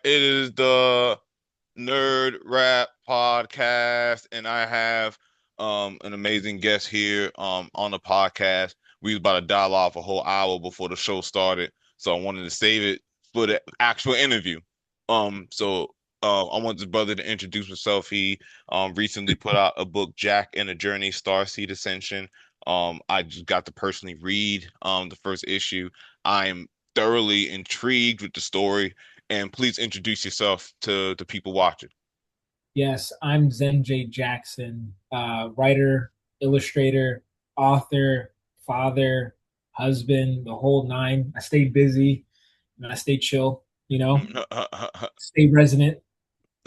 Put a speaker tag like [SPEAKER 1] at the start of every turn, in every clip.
[SPEAKER 1] It is the Nerdrap Podcast, and I have an amazing guest here on the podcast. We was about to dial off a whole hour before the show started, so I wanted to save it for the actual interview. I want this brother to introduce himself. He recently put out a book, Jack and the Journey, Starseed Ascension. I just got to personally read the first issue. I am thoroughly intrigued with the story, and please introduce yourself to the people watching.
[SPEAKER 2] Yes, I'm Zen J Jackson, writer, illustrator, author, father, husband, the whole nine. I stay busy and I stay chill, stay resident,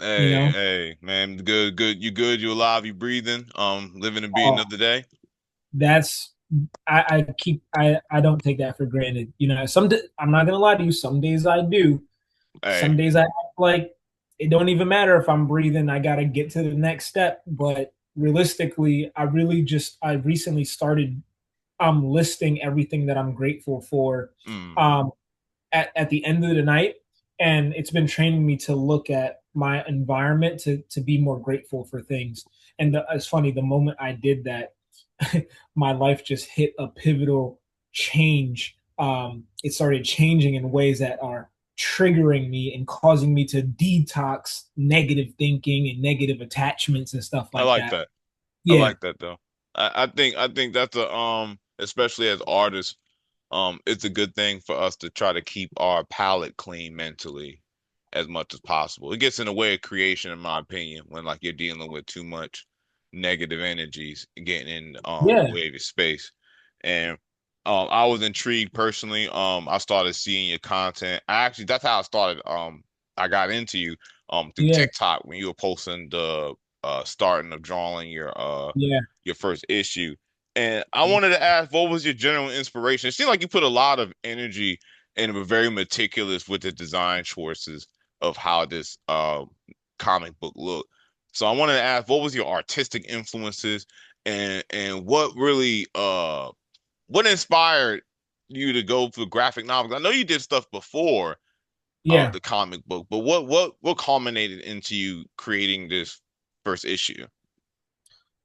[SPEAKER 2] you
[SPEAKER 1] Hey,
[SPEAKER 2] know.
[SPEAKER 1] hey, man, good, good. You good? You alive? You breathing? Living to be
[SPEAKER 2] Oh,
[SPEAKER 1] another day.
[SPEAKER 2] that's I don't take that for granted. I'm not gonna lie to you, some days I do.
[SPEAKER 1] Hey,
[SPEAKER 2] Some days I act like it don't even matter if I'm breathing. I gotta get to the next step. But realistically, I recently started listing everything that I'm grateful for
[SPEAKER 1] mm,
[SPEAKER 2] um at the end of the night. And it's been training me to look at my environment to be more grateful for things. And it's funny, the moment I did that, my life just hit a pivotal change. It started changing in ways that are triggering me and causing me to detox negative thinking and negative attachments and stuff
[SPEAKER 1] I
[SPEAKER 2] like
[SPEAKER 1] like
[SPEAKER 2] that.
[SPEAKER 1] that. I
[SPEAKER 2] Yeah.
[SPEAKER 1] like that though. I think that's a especially as artists, it's a good thing for us to try to keep our palate clean mentally as much as possible. It gets in the way of creation, in my opinion, when like you're dealing with too much negative energies getting in the
[SPEAKER 2] Yeah.
[SPEAKER 1] way of your space. And I was intrigued personally. I started seeing your content. That's how I started. I got into you through
[SPEAKER 2] Yeah.
[SPEAKER 1] TikTok when you were posting the starting of drawing
[SPEAKER 2] Yeah.
[SPEAKER 1] your first issue. And I wanted to ask, what was your general inspiration? It seemed like you put a lot of energy and were very meticulous with the design choices of how this comic book looked. So I wanted to ask, what was your artistic influences, and what inspired you to go for graphic novels? I know you did stuff before
[SPEAKER 2] Yeah.
[SPEAKER 1] the comic book, but what culminated into you creating this first issue?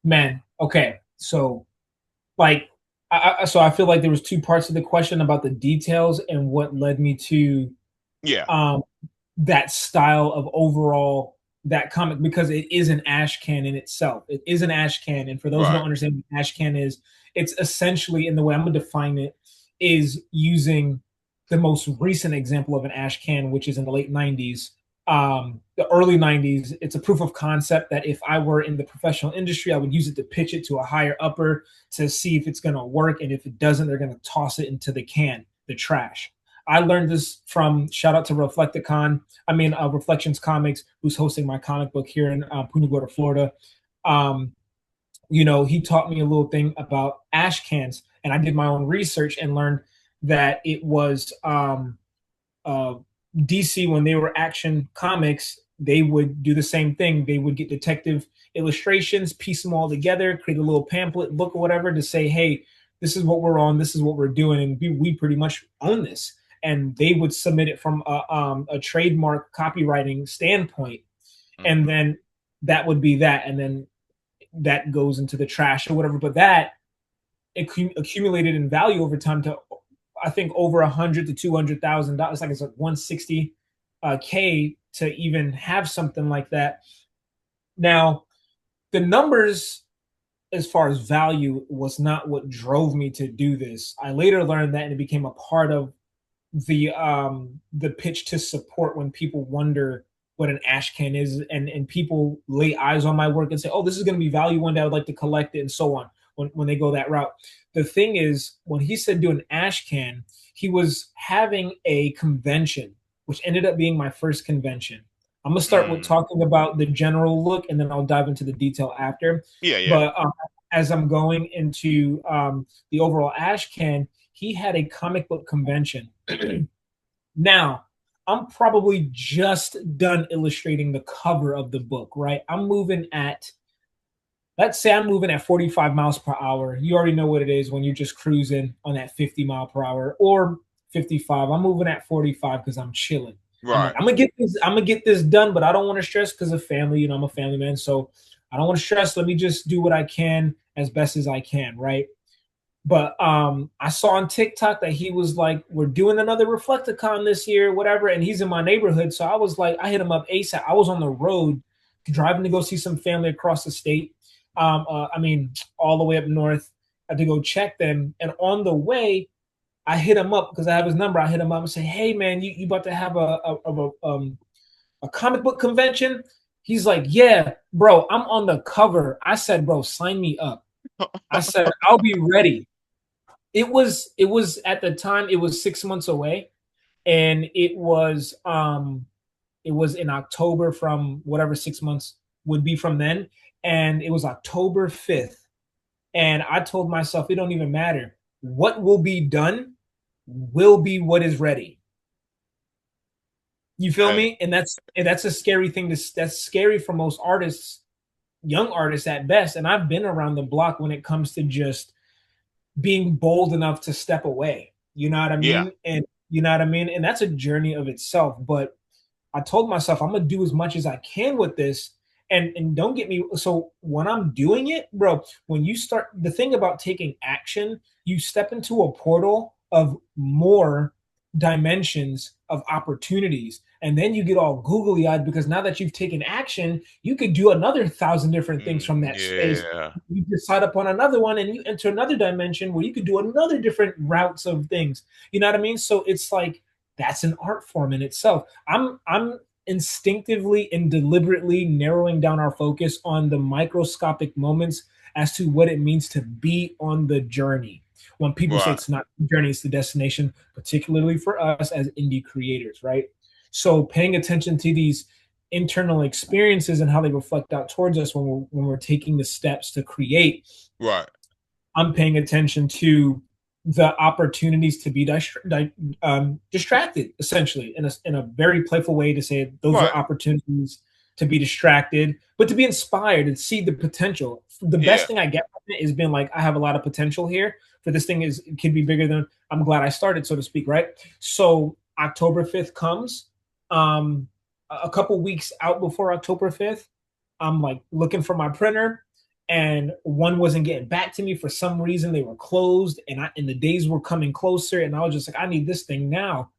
[SPEAKER 2] Man. Okay. So I feel like there was two parts of the question about the details and what led me to
[SPEAKER 1] Yeah,
[SPEAKER 2] um that style of overall that comic, because it is an ash can in itself. It is an ash can, and for those who don't
[SPEAKER 1] right.
[SPEAKER 2] understand what ash can is, it's essentially, in the way I'm gonna define it, is using the most recent example of an ash can, which is in the late '90s, the early '90s. It's a proof of concept that if I were in the professional industry, I would use it to pitch it to a higher upper to see if it's gonna work, and if it doesn't, they're gonna toss it into the can, the trash. I learned this from, shout out to Reflections Comics, who's hosting my comic book here in Punta Gorda, Florida. Um, he taught me a little thing about ash cans, and I did my own research and learned that it was uh, DC, when they were Action Comics. They would do the same thing. They would get detective illustrations, piece them all together, create a little pamphlet, book, or whatever, to say, "Hey, this is what we're on. This is what we're doing," and we pretty much own this. And they would submit it from a trademark copywriting standpoint, and
[SPEAKER 1] Hmm.
[SPEAKER 2] then that would be that, and then that goes into the trash or whatever. But that accumulated in value over time to, I think, over $100,000 to $200,000. Like, it's like 160 k to even have something like that. Now, the numbers as far as value was not what drove me to do this. I later learned that, and it became a part of the pitch to support when people wonder what an ash can is, and people lay eyes on my work and say, "Oh, this is going to be value one day. I would like to collect it," and so on. When they go that route, the thing is, when he said do an ash can, he was having a convention, which ended up being my first convention. I'm gonna start with
[SPEAKER 1] Mm.
[SPEAKER 2] talking about the general look, and then I'll dive into the detail after.
[SPEAKER 1] Yeah, yeah.
[SPEAKER 2] But as I'm going into the overall ash can, he had a comic book convention. Now, I'm probably just done illustrating the cover of the book, right? Let's say I'm moving at 45 miles per hour. You already know what it is when you're just cruising on that 50 mile per hour or 55. I'm moving at 45 because I'm chilling. I'm like,
[SPEAKER 1] Right.
[SPEAKER 2] I'm gonna get this done, but I don't want to stress because of family. You know, I'm a family man, so I don't want to stress. Let me just do what I can as best as I can, right? But I saw on TikTok that he was like, "We're doing another Reflecticon this year, whatever," and he's in my neighborhood. So I was like, I hit him up ASAP. I was on the road driving to go see some family across the state. I mean, all the way up north. I had to go check them, and on the way, I hit him up because I have his number. I hit him up and say, "Hey, man, you about to have a comic book convention?" He's like, "Yeah, bro, I'm on the cover." I said, "Bro, sign me up." I said, "I'll be ready." It was at the time it was 6 months away, and it was in October from whatever 6 months would be from then, and it was October 5th. And I told myself it don't even matter. What will be done will be what is ready. You feel
[SPEAKER 1] Hey,
[SPEAKER 2] me? And that's a scary thing that's scary for most artists, young artists at best. And I've been around the block when it comes to just being bold enough to step away. You know what I
[SPEAKER 1] yeah.
[SPEAKER 2] mean? And you know what I mean? And that's a journey of itself. But I told myself I'm gonna do as much as I can with this. And don't get me so when I'm doing it, bro, when you start the thing about taking action, you step into a portal of more dimensions of opportunities. And then you get all googly eyed because now that you've taken action, you could do another 1,000 different things from that space.
[SPEAKER 1] Yeah.
[SPEAKER 2] You decide upon another one and you enter another dimension where you could do another different routes of things. You know what I mean? So it's like that's an art form in itself. I'm instinctively and deliberately narrowing down our focus on the microscopic moments as to what it means to be on the journey. When people say
[SPEAKER 1] Right.
[SPEAKER 2] it's not the journey, it's the destination, particularly for us as indie creators, right? So paying attention to these internal experiences and how they reflect out towards us when we're taking the steps to create,
[SPEAKER 1] Right.
[SPEAKER 2] I'm paying attention to the opportunities to be distracted, essentially, in a very playful way to say those are
[SPEAKER 1] Right.
[SPEAKER 2] opportunities to be distracted, but to be inspired and see the potential. The best
[SPEAKER 1] Yeah.
[SPEAKER 2] thing I get from it is being like, I have a lot of potential here. For this thing is it could be bigger than I'm glad I started, so to speak, right? So October 5th comes. A couple weeks out before October 5th, I'm like looking for my printer and one wasn't getting back to me for some reason. They were closed, and the days were coming closer, and I was just like, I need this thing now.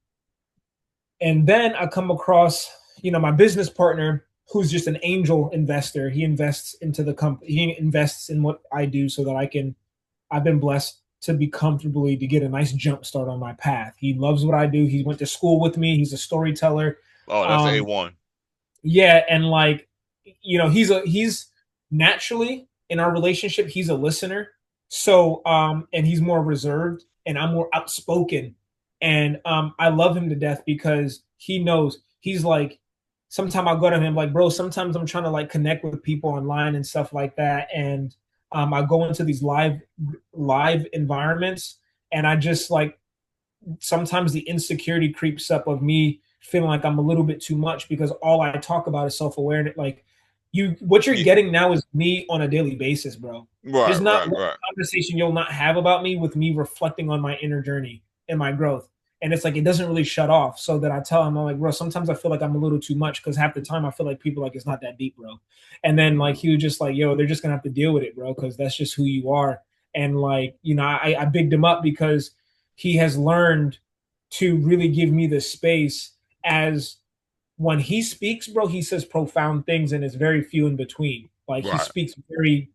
[SPEAKER 2] And then I come across, my business partner who's just an angel investor. He invests into the company. He invests in what I do so that I can. I've been blessed to be comfortably to get a nice jump start on my path. He loves what I do. He went to school with me. He's a storyteller.
[SPEAKER 1] Oh, that's
[SPEAKER 2] Um,
[SPEAKER 1] A1.
[SPEAKER 2] yeah, and like, he's naturally in our relationship, he's a listener. So and he's more reserved and I'm more outspoken. And I love him to death because he knows he's like sometimes I'll go to him like, bro, sometimes I'm trying to like connect with people online and stuff like that. And I go into these live environments and I just like sometimes the insecurity creeps up of me feeling like I'm a little bit too much because all I talk about is self-awareness. Like what you're
[SPEAKER 1] Yeah.
[SPEAKER 2] getting now is me on a daily basis, bro.
[SPEAKER 1] Right.
[SPEAKER 2] There's not
[SPEAKER 1] Right.
[SPEAKER 2] one
[SPEAKER 1] Right.
[SPEAKER 2] conversation you'll not have about me with me reflecting on my inner journey and my growth. And it's like it doesn't really shut off. So that I tell him, I'm like, bro, sometimes I feel like I'm a little too much because half the time I feel like people like it's not that deep, bro. And then like he was just like, yo, they're just gonna have to deal with it, bro, because that's just who you are. And like, I bigged him up because he has learned to really give me the space as when he speaks, bro, he says profound things and it's very few in between. Like he
[SPEAKER 1] Right.
[SPEAKER 2] speaks very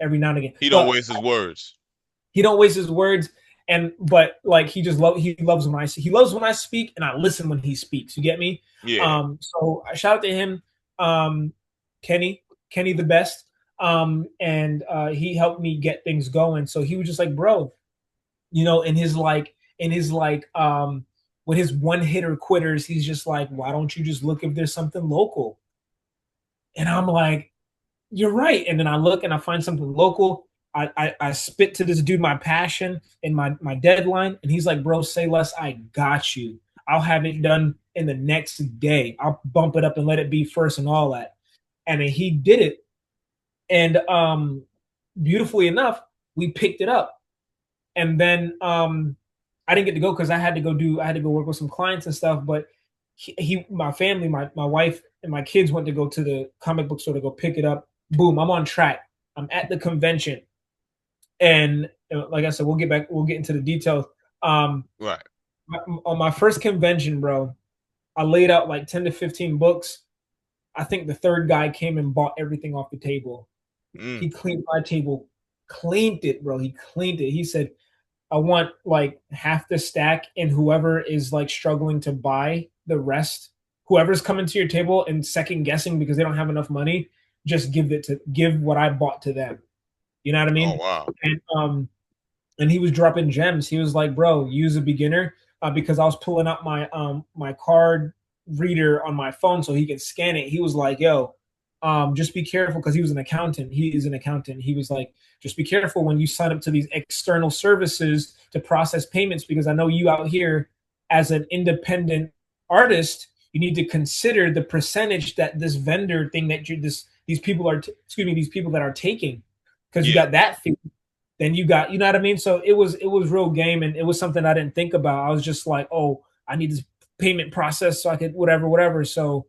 [SPEAKER 2] every now and again.
[SPEAKER 1] He don't
[SPEAKER 2] But
[SPEAKER 1] waste his words.
[SPEAKER 2] he don't waste his words and but like he loves when he loves when I speak and I listen when he speaks. You get me?
[SPEAKER 1] Yeah.
[SPEAKER 2] So I shout out to him, um, Kenny, Kenny the best. And he helped me get things going. So he was just like, bro, in his like with his one hitter quitters, he's just like, why don't you just look if there's something local? And I'm like, you're right. And then I look and I find something local. I spit to this dude my passion and my deadline, and he's like, bro, say less. I got you. I'll have it done in the next day. I'll bump it up and let it be first and all that. And then he did it. And beautifully enough, we picked it up. And then I didn't get to go because I had to go work with some clients and stuff. But my family, my wife and my kids went to go to the comic book store to go pick it up. Boom, I'm on track. I'm at the convention, and like I said, we'll get into the details. Um,
[SPEAKER 1] Right.
[SPEAKER 2] on my first convention, bro, I laid out like 10 to 15 books. I think the third guy came and bought everything off the table.
[SPEAKER 1] Mm.
[SPEAKER 2] He cleaned my table, cleaned it, bro. He cleaned it. He said, I want like half the stack, and whoever is like struggling to buy the rest, whoever's coming to your table and second guessing because they don't have enough money, just give what I bought to them. You know what I
[SPEAKER 1] Oh
[SPEAKER 2] mean?
[SPEAKER 1] wow.
[SPEAKER 2] And he was dropping gems. He was like, "Bro, use a beginner," because I was pulling out my card reader on my phone so he can scan it. He was like, "Yo, just be careful," because he was an accountant. He is an accountant. He was like, "Just be careful when you sign up to these external services to process payments, because I know you out here as an independent artist, you need to consider the percentage that this vendor thing that you this these people are excuse me these people that are taking, because you
[SPEAKER 1] Yeah.
[SPEAKER 2] got that fee, then you got, you know what I mean." So it was real game, and it was something I didn't think about. I was just like, oh, I need this payment process so I could whatever. So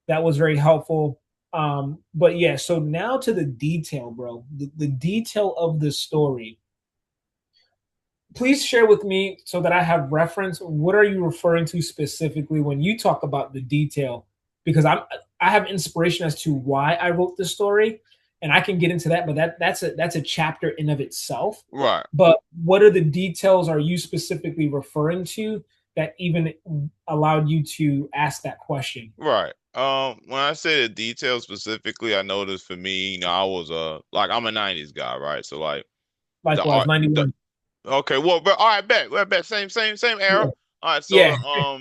[SPEAKER 2] that was very helpful. But yeah, so now to the detail, bro. The detail of the story. Please share with me so that I have reference. What are you referring to specifically when you talk about the detail? Because I have inspiration as to why I wrote the story, and I can get into that. But that's a chapter in of itself.
[SPEAKER 1] Right.
[SPEAKER 2] But what are the details are you specifically referring to that even allowed you to ask that question?
[SPEAKER 1] Right. When I say the details specifically, I noticed for me, I was like I'm a '90s guy, right? So like the
[SPEAKER 2] Likewise,
[SPEAKER 1] art, the
[SPEAKER 2] 91.
[SPEAKER 1] okay, well, but all right, bet, same era.
[SPEAKER 2] Yeah.
[SPEAKER 1] All right, so
[SPEAKER 2] Yeah.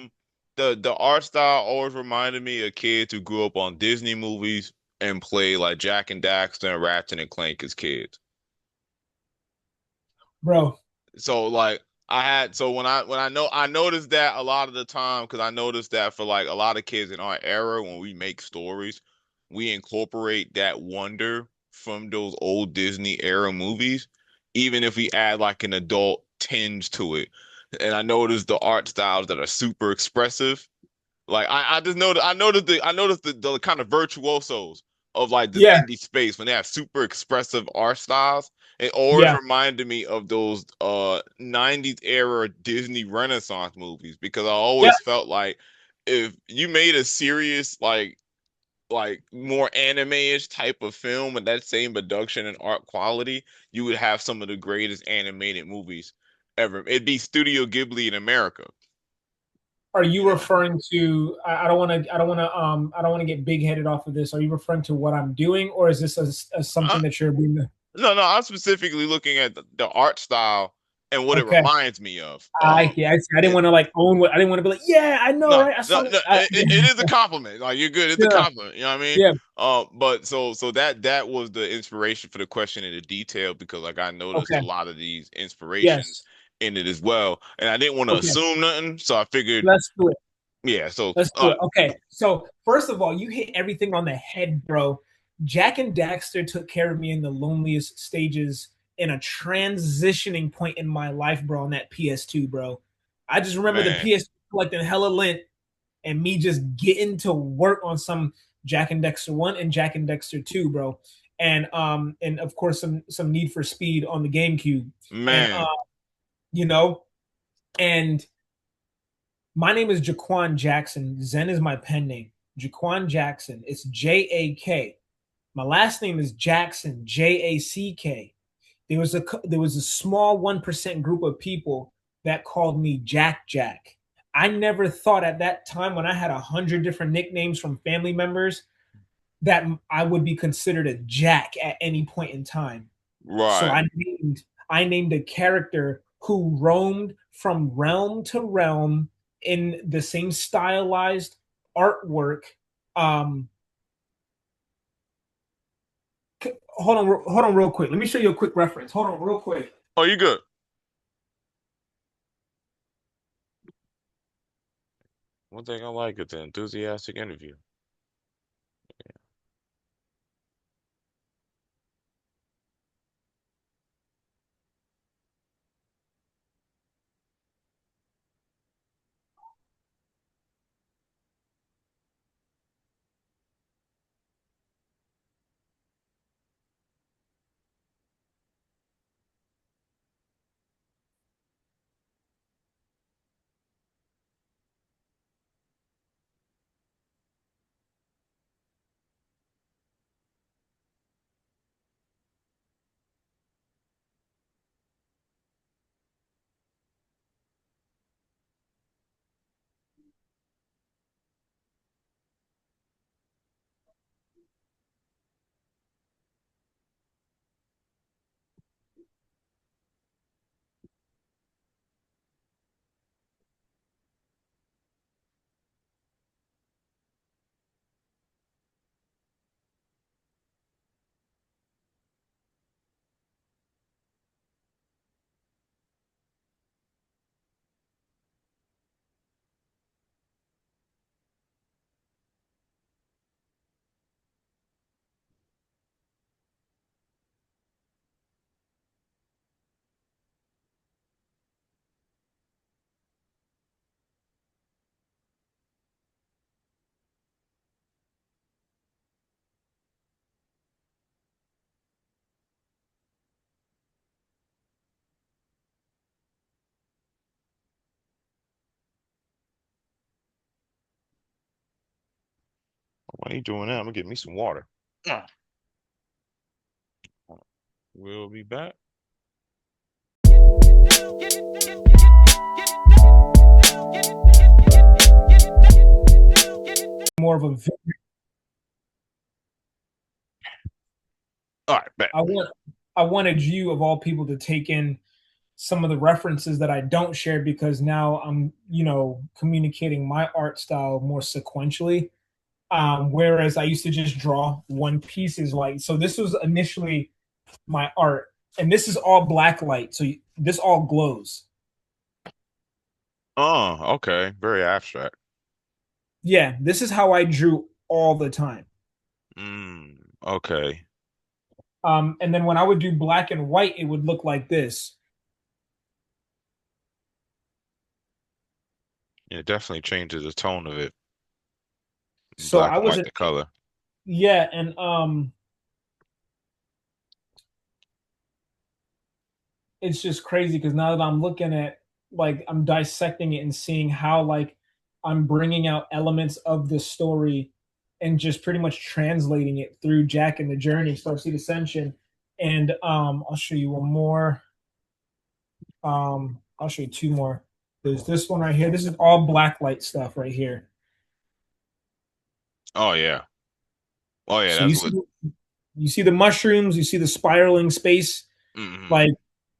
[SPEAKER 1] the art style always reminded me of kids who grew up on Disney movies and played like Jack and Daxter and Ratchet and Clank as kids.
[SPEAKER 2] Bro.
[SPEAKER 1] So like I noticed that a lot of the time because I noticed that for like a lot of kids in our era when we make stories, we incorporate that wonder from those old Disney era movies, even if we add like an adult tinge to it. And I noticed the art styles that are super expressive. Like I noticed the kind of virtuosos of like this
[SPEAKER 2] Yeah.
[SPEAKER 1] indie space when they have super expressive art styles. It always
[SPEAKER 2] Yeah.
[SPEAKER 1] reminded me of those 90s era Disney Renaissance movies because I
[SPEAKER 2] Yeah.
[SPEAKER 1] always felt like if you made a serious like more anime-ish type of film with that same production and art quality, you would have some of the greatest animated movies ever. It'd be Studio Ghibli in America.
[SPEAKER 2] Are you
[SPEAKER 1] You know?
[SPEAKER 2] referring to? I don't want to. I don't want to get big headed off of this. Are you referring to what I'm doing, or is this a
[SPEAKER 1] Uh,
[SPEAKER 2] something that you're being?
[SPEAKER 1] no, I'm specifically looking at the art style and what it
[SPEAKER 2] Okay.
[SPEAKER 1] reminds me of.
[SPEAKER 2] I didn't
[SPEAKER 1] And
[SPEAKER 2] want to like own what I didn't want to be like. Yeah, I know,
[SPEAKER 1] no,
[SPEAKER 2] right? I saw it.
[SPEAKER 1] it is a compliment. Like you're good. It's a
[SPEAKER 2] Yeah.
[SPEAKER 1] compliment. You know what I mean?
[SPEAKER 2] Yeah.
[SPEAKER 1] But so that was the inspiration for the question and the detail because like I noticed a
[SPEAKER 2] Okay.
[SPEAKER 1] lot of these inspirations
[SPEAKER 2] Yes.
[SPEAKER 1] in it as well, and I didn't want to
[SPEAKER 2] Okay.
[SPEAKER 1] assume nothing, so I figured,
[SPEAKER 2] Let's do it.
[SPEAKER 1] yeah. So
[SPEAKER 2] Let's do it. Okay. So first of all, you hit everything on the head, bro. Jack and Daxter took care of me in the loneliest stages in a transitioning point in my life, bro, on that PS2, bro. I just remember the
[SPEAKER 1] man,
[SPEAKER 2] PS2 collecting hella lint and me just getting to work on some Jack and Dexter 1 and Jack and Dexter 2, bro. And of course some Need for Speed on the GameCube. And
[SPEAKER 1] man,
[SPEAKER 2] you know, and my name is Jaquan Jackson. Zen is my pen name. Jaquan Jackson. It's Jak. My last name is Jackson, Jack. There was a small 1% group of people that called me Jack Jack. I never thought at that time when I had 100 different nicknames from family members that I would be considered a Jack at any point in time. So
[SPEAKER 1] right,
[SPEAKER 2] I named a character who roamed from realm to realm in the same stylized artwork. Um, hold on, real quick. Let me show you a quick reference. Hold on, real quick.
[SPEAKER 1] oh, you good? One thing I like is the enthusiastic interview. Why are you doing that? I'm gonna get me some water. Ah. We'll be back.
[SPEAKER 2] More of a
[SPEAKER 1] All right, back.
[SPEAKER 2] I wanted you of all people to take in some of the references that I don't share because now I'm, communicating my art style more sequentially. Whereas I used to just draw one pieces like so. This was initially my art, and this is all black light, so this all glows.
[SPEAKER 1] Oh, okay. Very abstract.
[SPEAKER 2] Yeah, this is how I drew all the time.
[SPEAKER 1] Okay.
[SPEAKER 2] And then when I would do black and white, it would look like this.
[SPEAKER 1] It definitely changes the tone of it.
[SPEAKER 2] So
[SPEAKER 1] Black
[SPEAKER 2] I
[SPEAKER 1] and
[SPEAKER 2] was,
[SPEAKER 1] white, the color.
[SPEAKER 2] yeah, and it's just crazy because now that I'm looking at like I'm dissecting it and seeing how like I'm bringing out elements of the story and just pretty much translating it through Jack and the Journey, Starseed Ascension. And I'll show you one more. I'll show you two more. There's this one right here. This is all black light stuff right here.
[SPEAKER 1] Oh yeah. Oh yeah,
[SPEAKER 2] So
[SPEAKER 1] that's what.
[SPEAKER 2] you see the mushrooms, you see the spiraling space.
[SPEAKER 1] Hmm.
[SPEAKER 2] Like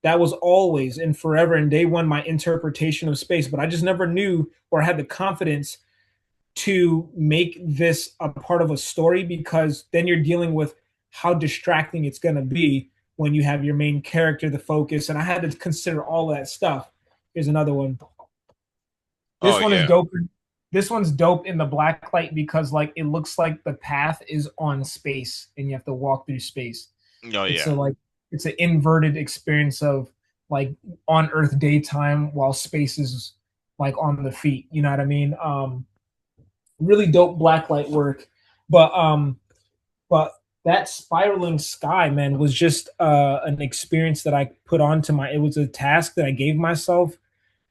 [SPEAKER 2] that was always and forever and day one my interpretation of space, but I just never knew or had the confidence to make this a part of a story because then you're dealing with how distracting it's going to be when you have your main character the focus, and I had to consider all that stuff. Here's another one.
[SPEAKER 1] Oh
[SPEAKER 2] This one is
[SPEAKER 1] yeah.
[SPEAKER 2] dope. This one's dope in the black light because like it looks like the path is on space and you have to walk through space.
[SPEAKER 1] Oh
[SPEAKER 2] It's
[SPEAKER 1] yeah.
[SPEAKER 2] a like it's an inverted experience of like on Earth daytime while space is like on the feet. You know what I mean? Really dope blacklight work. But that spiraling sky, man, was just an experience that I put onto my. It was a task that I gave myself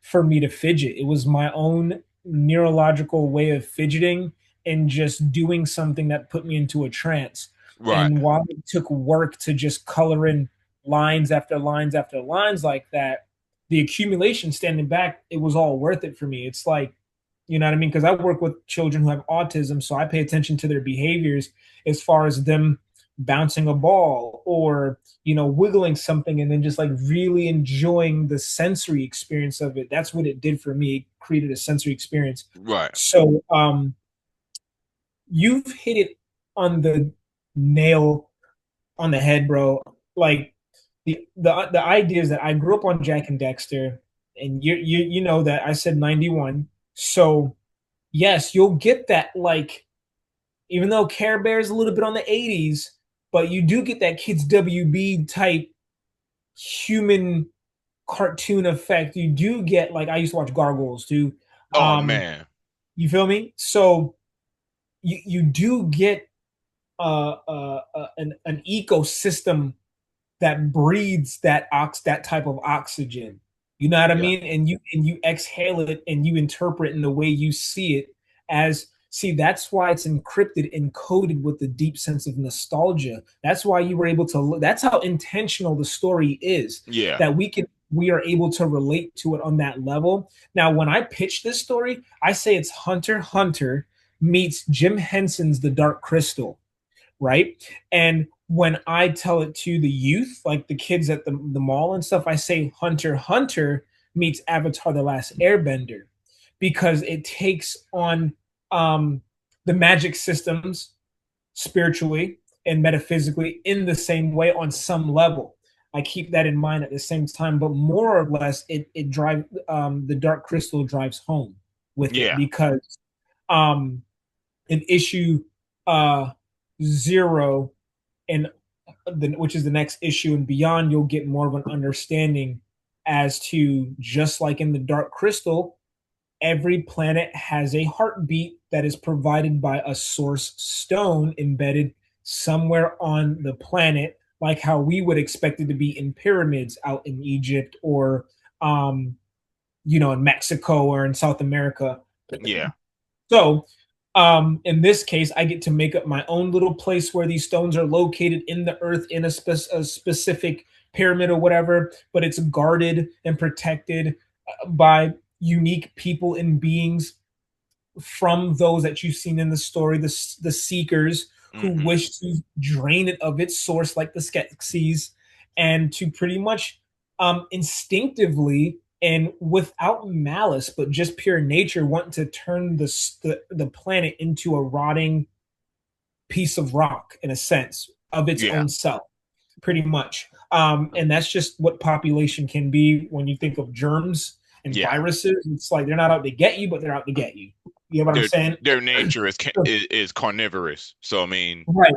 [SPEAKER 2] for me to fidget. It was my own neurological way of fidgeting and just doing something that put me into a trance.
[SPEAKER 1] Right.
[SPEAKER 2] And while it took work to just color in lines after lines after lines like that, the accumulation standing back, it was all worth it for me. It's like, you know what I mean? Because I work with children who have autism, so I pay attention to their behaviors as far as them bouncing a ball or wiggling something and then just like really enjoying the sensory experience of it. That's what it did for me. It created a sensory experience.
[SPEAKER 1] Right.
[SPEAKER 2] So you've hit it on the nail on the head, bro. Like the idea is that I grew up on Jack and Dexter, and you know that I said 91. So yes, you'll get that, like, even though Care Bear is a little bit on the 80s, but you do get that kids WB type human cartoon effect. You do get, like, I used to watch Gargoyles too.
[SPEAKER 1] Oh
[SPEAKER 2] Um,
[SPEAKER 1] man.
[SPEAKER 2] you feel me? So you do get an ecosystem that breeds that type of oxygen. You know what I
[SPEAKER 1] Yeah.
[SPEAKER 2] mean? And you exhale it and you interpret in the way you see it as see that's why it's encrypted encoded with the deep sense of nostalgia. That's why you were able to that's how intentional the story is
[SPEAKER 1] Yeah.
[SPEAKER 2] that we are able to relate to it on that level. Now when I pitch this story, I say it's Hunter x Hunter meets Jim Henson's The Dark Crystal, right? And when I tell it to the youth, like the kids at the mall and stuff, I say Hunter x Hunter meets Avatar The Last Airbender because it takes on um, the magic systems spiritually and metaphysically in the same way on some level. I keep that in mind at the same time, but more or less, it drives the Dark Crystal drives home with it
[SPEAKER 1] Yeah.
[SPEAKER 2] because um, an issue uh, zero and which is the next issue and beyond, you'll get more of an understanding as to just like in the Dark Crystal, every planet has a heartbeat that is provided by a source stone embedded somewhere on the planet, like how we would expect it to be in pyramids out in Egypt or in Mexico or in South America.
[SPEAKER 1] Yeah.
[SPEAKER 2] So In this case, I get to make up my own little place where these stones are located in the earth in a specific pyramid or whatever, but it's guarded and protected by unique people and beings from those that you've seen in the story, the seekers who
[SPEAKER 1] Hmm.
[SPEAKER 2] wish to drain it of its source, like the Skeksis, and to pretty much instinctively and without malice, but just pure nature, want to turn the planet into a rotting piece of rock in a sense of its
[SPEAKER 1] Yeah.
[SPEAKER 2] own self, pretty much. And that's just what population can be when you think of germs and
[SPEAKER 1] Yeah.
[SPEAKER 2] viruses. It's like they're not out to get you, but they're out to get you. You know what I'm
[SPEAKER 1] Their
[SPEAKER 2] saying?
[SPEAKER 1] their nature is carnivorous. So I mean,
[SPEAKER 2] Right.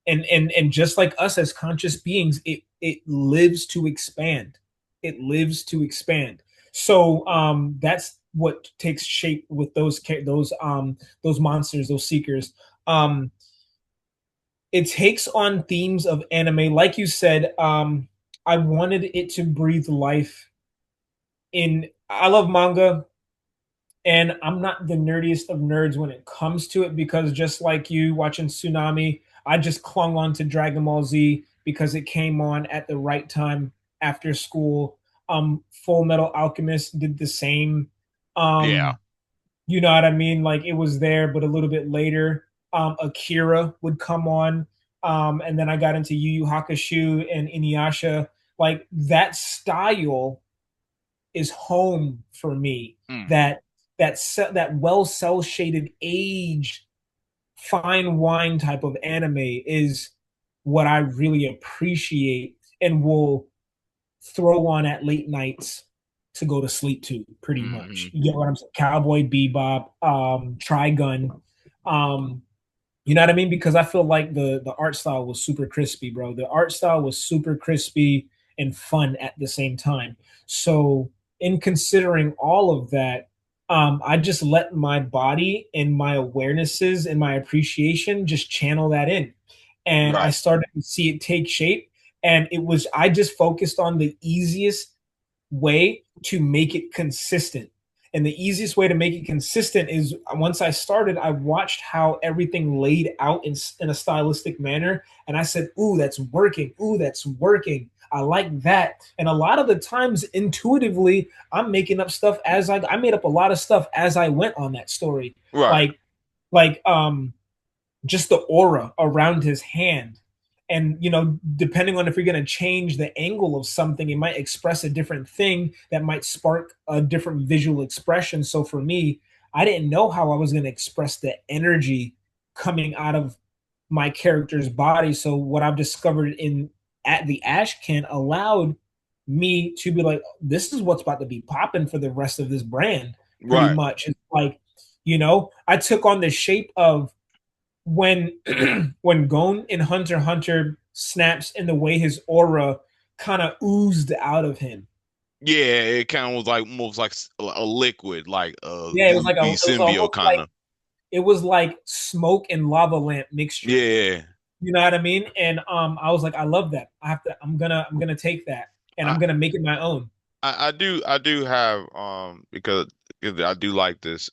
[SPEAKER 2] And just like us as conscious beings, it lives to expand. It lives to expand. So that's what takes shape with those monsters, those seekers. Um, it takes on themes of anime, like you said. I wanted it to breathe life in. I love manga, and I'm not the nerdiest of nerds when it comes to it because just like you watching Tsunami, I just clung on to Dragon Ball Z because it came on at the right time after school. Full Metal Alchemist did the same.
[SPEAKER 1] yeah.
[SPEAKER 2] Um, you know what I mean? Like it was there, but a little bit later. Akira would come on. And then I got into Yu Yu Hakusho and Inuyasha. Like that style is home for me.
[SPEAKER 1] Mm.
[SPEAKER 2] That well cell shaded age fine wine type of anime is what I really appreciate and will throw on at late nights to go to sleep to, pretty much.
[SPEAKER 1] Hmm.
[SPEAKER 2] You get what I'm saying? Cowboy Bebop, Trigun, um, you know what I mean? Because I feel like the art style was super crispy, bro. The art style was super crispy and fun at the same time. So, in considering all of that, I just let my body and my awarenesses and my appreciation just channel that in, and I
[SPEAKER 1] Right.
[SPEAKER 2] started to see it take shape. And it was I just focused on the easiest way to make it consistent. And the easiest way to make it consistent is once I started, I watched how everything laid out in a stylistic manner. And I said, ooh, that's working. Ooh, that's working. I like that. And a lot of the times, intuitively, I'm making up stuff I made up a lot of stuff as I went on that story.
[SPEAKER 1] Right.
[SPEAKER 2] Like, like just the aura around his hand. And depending on if you're going to change the angle of something, it might express a different thing that might spark a different visual expression. So for me, I didn't know how I was going to express the energy coming out of my character's body. So what I've discovered in at the ash can allowed me to be like, this is what's about to be popping for the rest of this brand. Pretty
[SPEAKER 1] Right.
[SPEAKER 2] much, it's like, I took on the shape of when when Gon in Hunter x Hunter snaps and the way his aura kind of oozed out of him.
[SPEAKER 1] Yeah, it kind of was like almost like a liquid, like a
[SPEAKER 2] Yeah,
[SPEAKER 1] goopy
[SPEAKER 2] it was
[SPEAKER 1] symbiote
[SPEAKER 2] almost
[SPEAKER 1] kind
[SPEAKER 2] like
[SPEAKER 1] of.
[SPEAKER 2] it was like smoke and lava lamp mixture.
[SPEAKER 1] Yeah.
[SPEAKER 2] You know what I mean? And I was like, I love that. I'm gonna take that and
[SPEAKER 1] I,
[SPEAKER 2] I'm gonna make it my own.
[SPEAKER 1] I do have because I do like this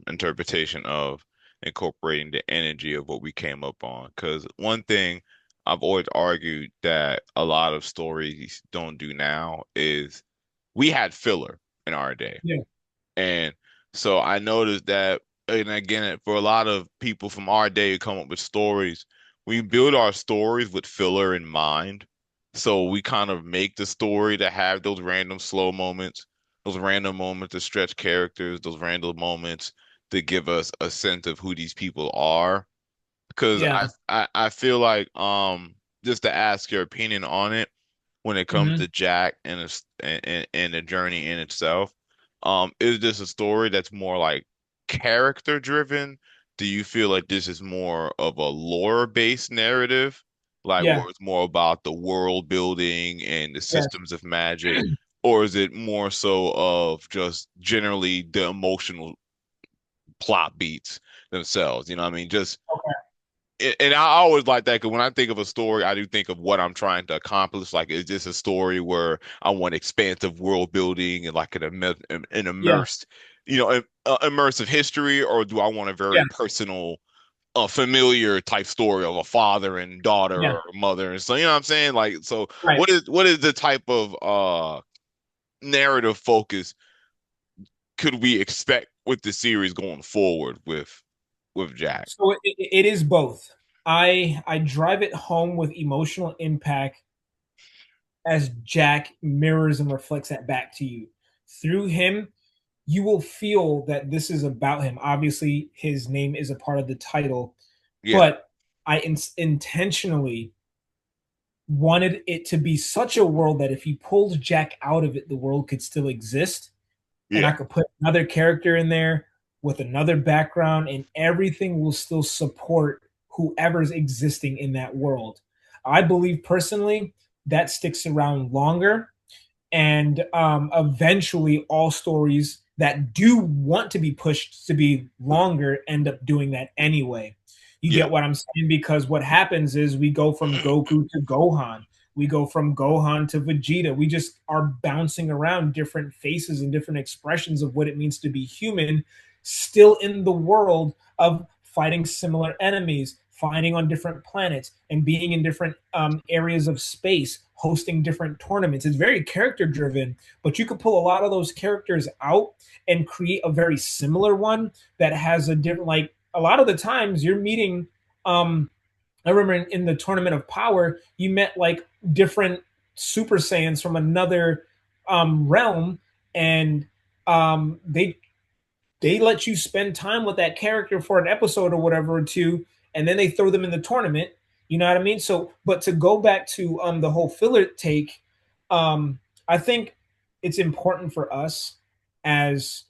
[SPEAKER 1] interpretation of incorporating the energy of what we came up on. Because one thing I've always argued that a lot of stories don't do now is we had filler in our day.
[SPEAKER 2] Yeah.
[SPEAKER 1] And so I noticed that, and again, for a lot of people from our day who come up with stories, we build our stories with filler in mind. So we kind of make the story to have those random slow moments, those random moments to stretch characters, those random moments to give us a sense of who these people are. Because I
[SPEAKER 2] Yeah.
[SPEAKER 1] I, I feel like just to ask your opinion on it when it comes
[SPEAKER 2] Hmm.
[SPEAKER 1] to Jack and the journey in itself. Is this a story that's more like character driven? Do you feel like this is more of a lore based narrative, like
[SPEAKER 2] Yeah.
[SPEAKER 1] where it's more about the world building and the
[SPEAKER 2] Yeah.
[SPEAKER 1] systems of magic, or is it more so of just generally the emotional plot beats themselves? You know what I mean? Just
[SPEAKER 2] Okay.
[SPEAKER 1] and I always like that because when I think of a story, I do think of what I'm trying to accomplish. Like, is this a story where I want expansive world building and like an
[SPEAKER 2] Yeah.
[SPEAKER 1] immersed? immersive history, or do I want a very
[SPEAKER 2] Yeah,
[SPEAKER 1] personal, familiar type story of a father and daughter
[SPEAKER 2] yeah.
[SPEAKER 1] or mother? And so, you know what I'm saying? Like, so
[SPEAKER 2] Right.
[SPEAKER 1] what is the type of narrative focus could we expect with the series going forward with Jack?
[SPEAKER 2] So it is both. I drive it home with emotional impact as Jack mirrors and reflects that back to you. Through him, you will feel that this is about him. Obviously, his name is a part of the title,
[SPEAKER 1] Yeah,
[SPEAKER 2] but intentionally wanted it to be such a world that if you pulled Jack out of it, the world could still exist. And I
[SPEAKER 1] yeah,
[SPEAKER 2] could put another character in there with another background, and everything will still support whoever's existing in that world. I believe personally that sticks around longer, and eventually all stories that do want to be pushed to be longer end up doing that anyway. You
[SPEAKER 1] yeah,
[SPEAKER 2] get what I'm saying? Because what happens is we go from Goku to Gohan, we go from Gohan to Vegeta. We just are bouncing around different faces and different expressions of what it means to be human, still in the world of fighting similar enemies, fighting on different planets, and being in different areas of space, hosting different tournaments. It's very character driven, but you could pull a lot of those characters out and create a very similar one that has a different, like, a lot of the times you're meeting I remember in the tournament of power, you met like different Super Saiyans from another realm, and they let you spend time with that character for an episode or whatever or two, and then they throw them in the tournament. You know what I mean? So, but to go back to the whole filler take, I think it's important for us as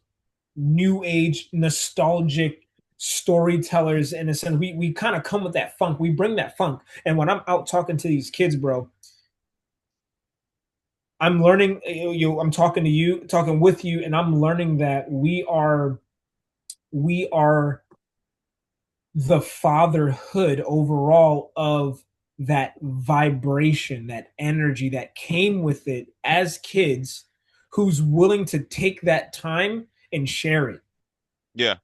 [SPEAKER 2] new age nostalgic storytellers in a sense. We kind of come with that funk. We bring that funk. And when I'm out talking to these kids, bro, I'm learning. I'm talking to you, talking with you, and I'm learning that we are the fatherhood overall of that vibration, that energy that came with it as kids, who's willing to take that time and share it.
[SPEAKER 1] yeah.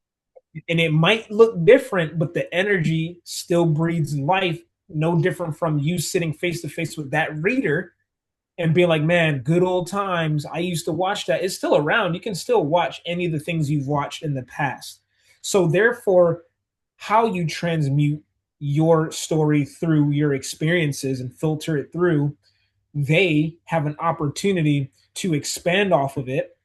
[SPEAKER 2] And it might look different, but the energy still breathes life, no different from you sitting face to face with that reader and being like, man, good old times. I used to watch that. It's still around. You can still watch any of the things you've watched in the past. So, therefore, how you transmute your story through your experiences and filter it through, they have an opportunity to expand off of it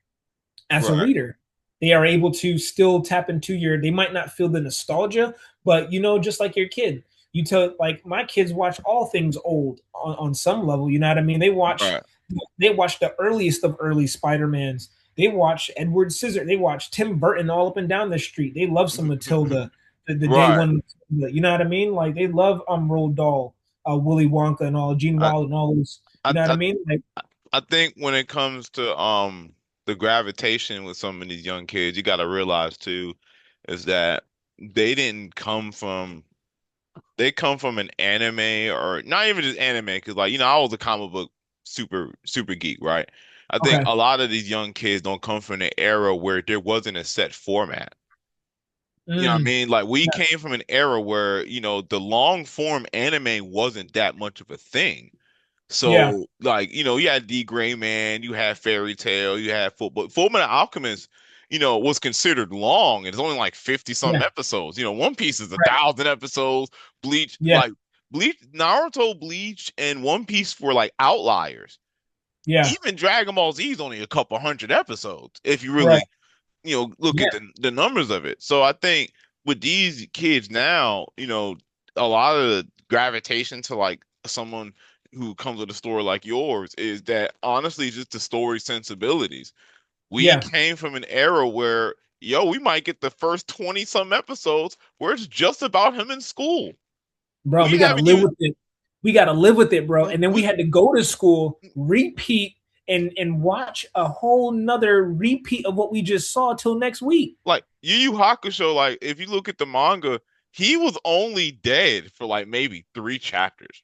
[SPEAKER 2] as a
[SPEAKER 1] Right.
[SPEAKER 2] reader. They are able to still tap into your, they might not feel the nostalgia, but just like your kid, you tell, like, my kids watch all things old on some level. You know what I mean?
[SPEAKER 1] Right.
[SPEAKER 2] They watch the earliest of early Spider-Mans. They watch Edward Scissor. They watch Tim Burton all up and down the street. They love some Matilda, the day
[SPEAKER 1] Right.
[SPEAKER 2] one. You know what I mean? Like, they love Roald Dahl, Willy Wonka, and all Gene
[SPEAKER 1] I,
[SPEAKER 2] Wilder and all those. You
[SPEAKER 1] I
[SPEAKER 2] know what I
[SPEAKER 1] I
[SPEAKER 2] mean? Like,
[SPEAKER 1] I think when it comes to the gravitation with some of these young kids, you got to realize too, is that they didn't come from they come from an anime, or not even just anime, because, like, I was a comic book super geek, right? I think
[SPEAKER 2] okay,
[SPEAKER 1] a lot of these young kids don't come from an era where there wasn't a set format. You know what I
[SPEAKER 2] mm,
[SPEAKER 1] mean? Like, we
[SPEAKER 2] yeah,
[SPEAKER 1] came from an era where, the long form anime wasn't that much of a thing.
[SPEAKER 2] yeah,
[SPEAKER 1] So, like, you had D Gray Man, you had Fairy Tale, you had Full Metal Alchemist, was considered long, and it's only like 50 something
[SPEAKER 2] yeah,
[SPEAKER 1] episodes. One Piece is a
[SPEAKER 2] right,
[SPEAKER 1] thousand episodes. Bleach,
[SPEAKER 2] yeah,
[SPEAKER 1] like, Naruto, Bleach, and One Piece were like outliers.
[SPEAKER 2] yeah,
[SPEAKER 1] Even Dragon Ball Z is only a couple hundred episodes if you
[SPEAKER 2] right,
[SPEAKER 1] really, look
[SPEAKER 2] yeah,
[SPEAKER 1] at the numbers of it. So I think with these kids now, a lot of the gravitation to, like, someone who comes with a story like yours is that, honestly, just the story sensibilities. We
[SPEAKER 2] yeah.
[SPEAKER 1] came from an era where, we might get the first 20 some episodes where it's just about him in school.
[SPEAKER 2] Bro,
[SPEAKER 1] We
[SPEAKER 2] we gotta
[SPEAKER 1] haven't
[SPEAKER 2] live
[SPEAKER 1] even
[SPEAKER 2] with it. We gotta live with it, bro. And then we
[SPEAKER 1] we
[SPEAKER 2] had to go to school, repeat, and watch a whole nother repeat of what we just saw till next week.
[SPEAKER 1] like Yu Yu Hakusho, like, if you look at the manga, he was only dead for like maybe 3 chapters.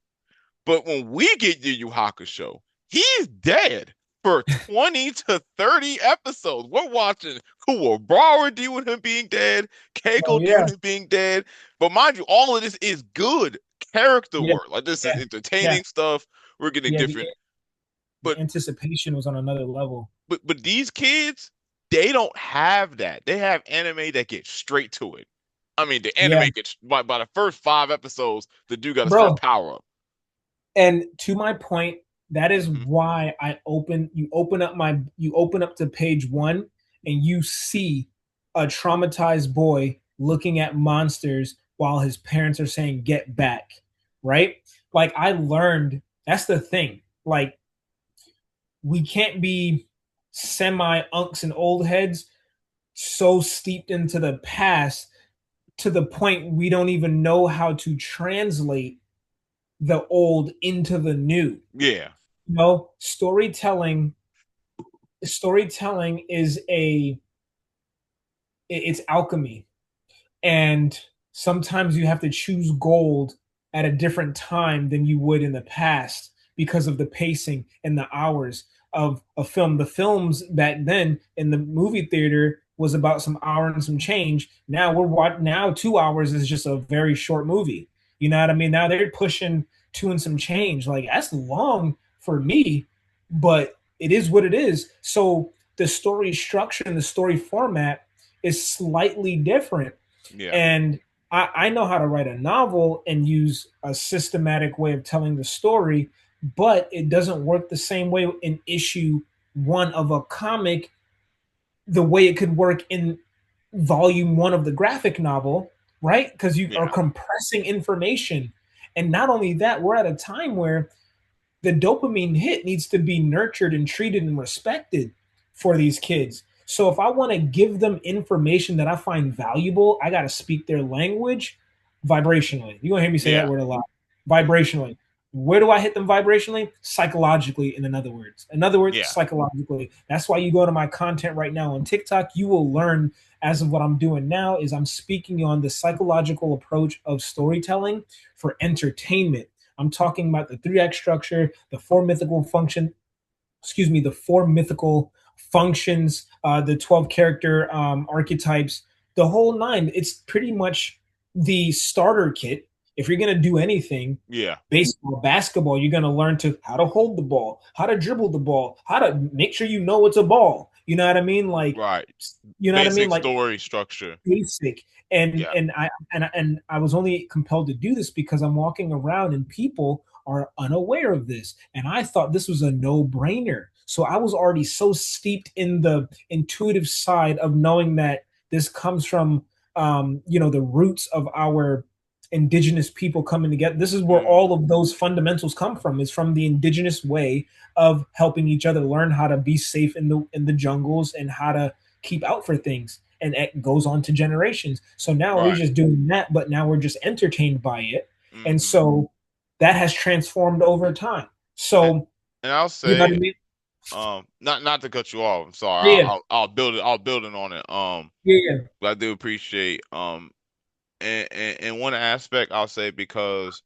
[SPEAKER 1] But when we get Yu Yu Hakusho, he's dead. for 20 to 30 episodes. We're watching Kuwabara deal with him being dead,
[SPEAKER 2] Oh
[SPEAKER 1] Keiko deal
[SPEAKER 2] yeah,
[SPEAKER 1] with him being dead. But mind you, all of this is good character
[SPEAKER 2] yeah,
[SPEAKER 1] work. Like this is
[SPEAKER 2] yeah, yeah,
[SPEAKER 1] entertaining stuff. We're getting
[SPEAKER 2] yeah.
[SPEAKER 1] different.
[SPEAKER 2] The
[SPEAKER 1] But
[SPEAKER 2] anticipation was on another level.
[SPEAKER 1] but these kids, they don't have that. They have anime that gets straight to it. I mean, the
[SPEAKER 2] Yeah,
[SPEAKER 1] anime gets by the first 5 episodes, the dude got to start
[SPEAKER 2] bro.
[SPEAKER 1] power up.
[SPEAKER 2] And to my point, that is
[SPEAKER 1] Hmm.
[SPEAKER 2] why you open up to page one and you see a traumatized boy looking at monsters while his parents are saying get back, right? Like I learned that's the thing. Like we can't be semi unks and old heads so steeped into the past to the point we don't even know how to translate the old into the new.
[SPEAKER 1] Yeah,
[SPEAKER 2] You know, storytelling is it's alchemy, and sometimes you have to choose gold at a different time than you would in the past because of the pacing and the hours of a film. The films back then in the movie theater was about some hour and some change. Now we're what now 2 hours is just a very short movie. You know what I mean? Now they're pushing two and some change. Like that's long for me, but it is what it is. So the story structure and the story format is slightly different,
[SPEAKER 1] yeah,
[SPEAKER 2] and I know how to write a novel and use a systematic way of telling the story, but it doesn't work the same way in issue one of a comic, the way it could work in volume one of the graphic novel, right? Because you are
[SPEAKER 1] yeah,
[SPEAKER 2] compressing information. And not only that, we're at a time where the dopamine hit needs to be nurtured and treated and respected for these kids. So if I want to give them information that I find valuable, I got to speak their language vibrationally. You're going to hear me say that
[SPEAKER 1] yeah,
[SPEAKER 2] word a lot.
[SPEAKER 1] hmm,
[SPEAKER 2] Vibrationally. Where do I hit them vibrationally? Psychologically, in other words. In other words,
[SPEAKER 1] yeah,
[SPEAKER 2] psychologically. That's why you go to my content right now on TikTok, you will learn as of what I'm doing now is I'm speaking on the psychological approach of storytelling for entertainment. I'm talking about the 3 act structure, the four mythical function, excuse me, the four mythical functions, the 12 character archetypes, the whole nine. It's pretty much the starter kit. If you're going to do anything,
[SPEAKER 1] yeah.
[SPEAKER 2] baseball, basketball, you're going to learn to how to hold the ball, how to dribble the ball, how to make sure you know it's a ball. You know what I mean? Like,
[SPEAKER 1] Right.
[SPEAKER 2] you know what I mean?
[SPEAKER 1] Basic
[SPEAKER 2] Like
[SPEAKER 1] story structure.
[SPEAKER 2] basic. And
[SPEAKER 1] Yeah.
[SPEAKER 2] and I and I was only compelled to do this because I'm walking around and people are unaware of this, and I thought this was a no-brainer. So I was already so steeped in the intuitive side of knowing that this comes from the roots of our indigenous people coming together. This is where
[SPEAKER 1] Hmm.
[SPEAKER 2] all of those fundamentals come from, is from the indigenous way of helping each other learn how to be safe in the jungles and how to keep out for things, and it goes on to generations. So now we're
[SPEAKER 1] Right.
[SPEAKER 2] just doing that, but now we're just entertained by it. And
[SPEAKER 1] Hmm.
[SPEAKER 2] so that has transformed over time.
[SPEAKER 1] And,
[SPEAKER 2] So,
[SPEAKER 1] and I'll
[SPEAKER 2] you know what I
[SPEAKER 1] say,
[SPEAKER 2] mean?
[SPEAKER 1] not to cut you off. I'm sorry.
[SPEAKER 2] Yeah,
[SPEAKER 1] I'll build it. I'll build it on it.
[SPEAKER 2] yeah, yeah,
[SPEAKER 1] But I do appreciate and one aspect I'll say, because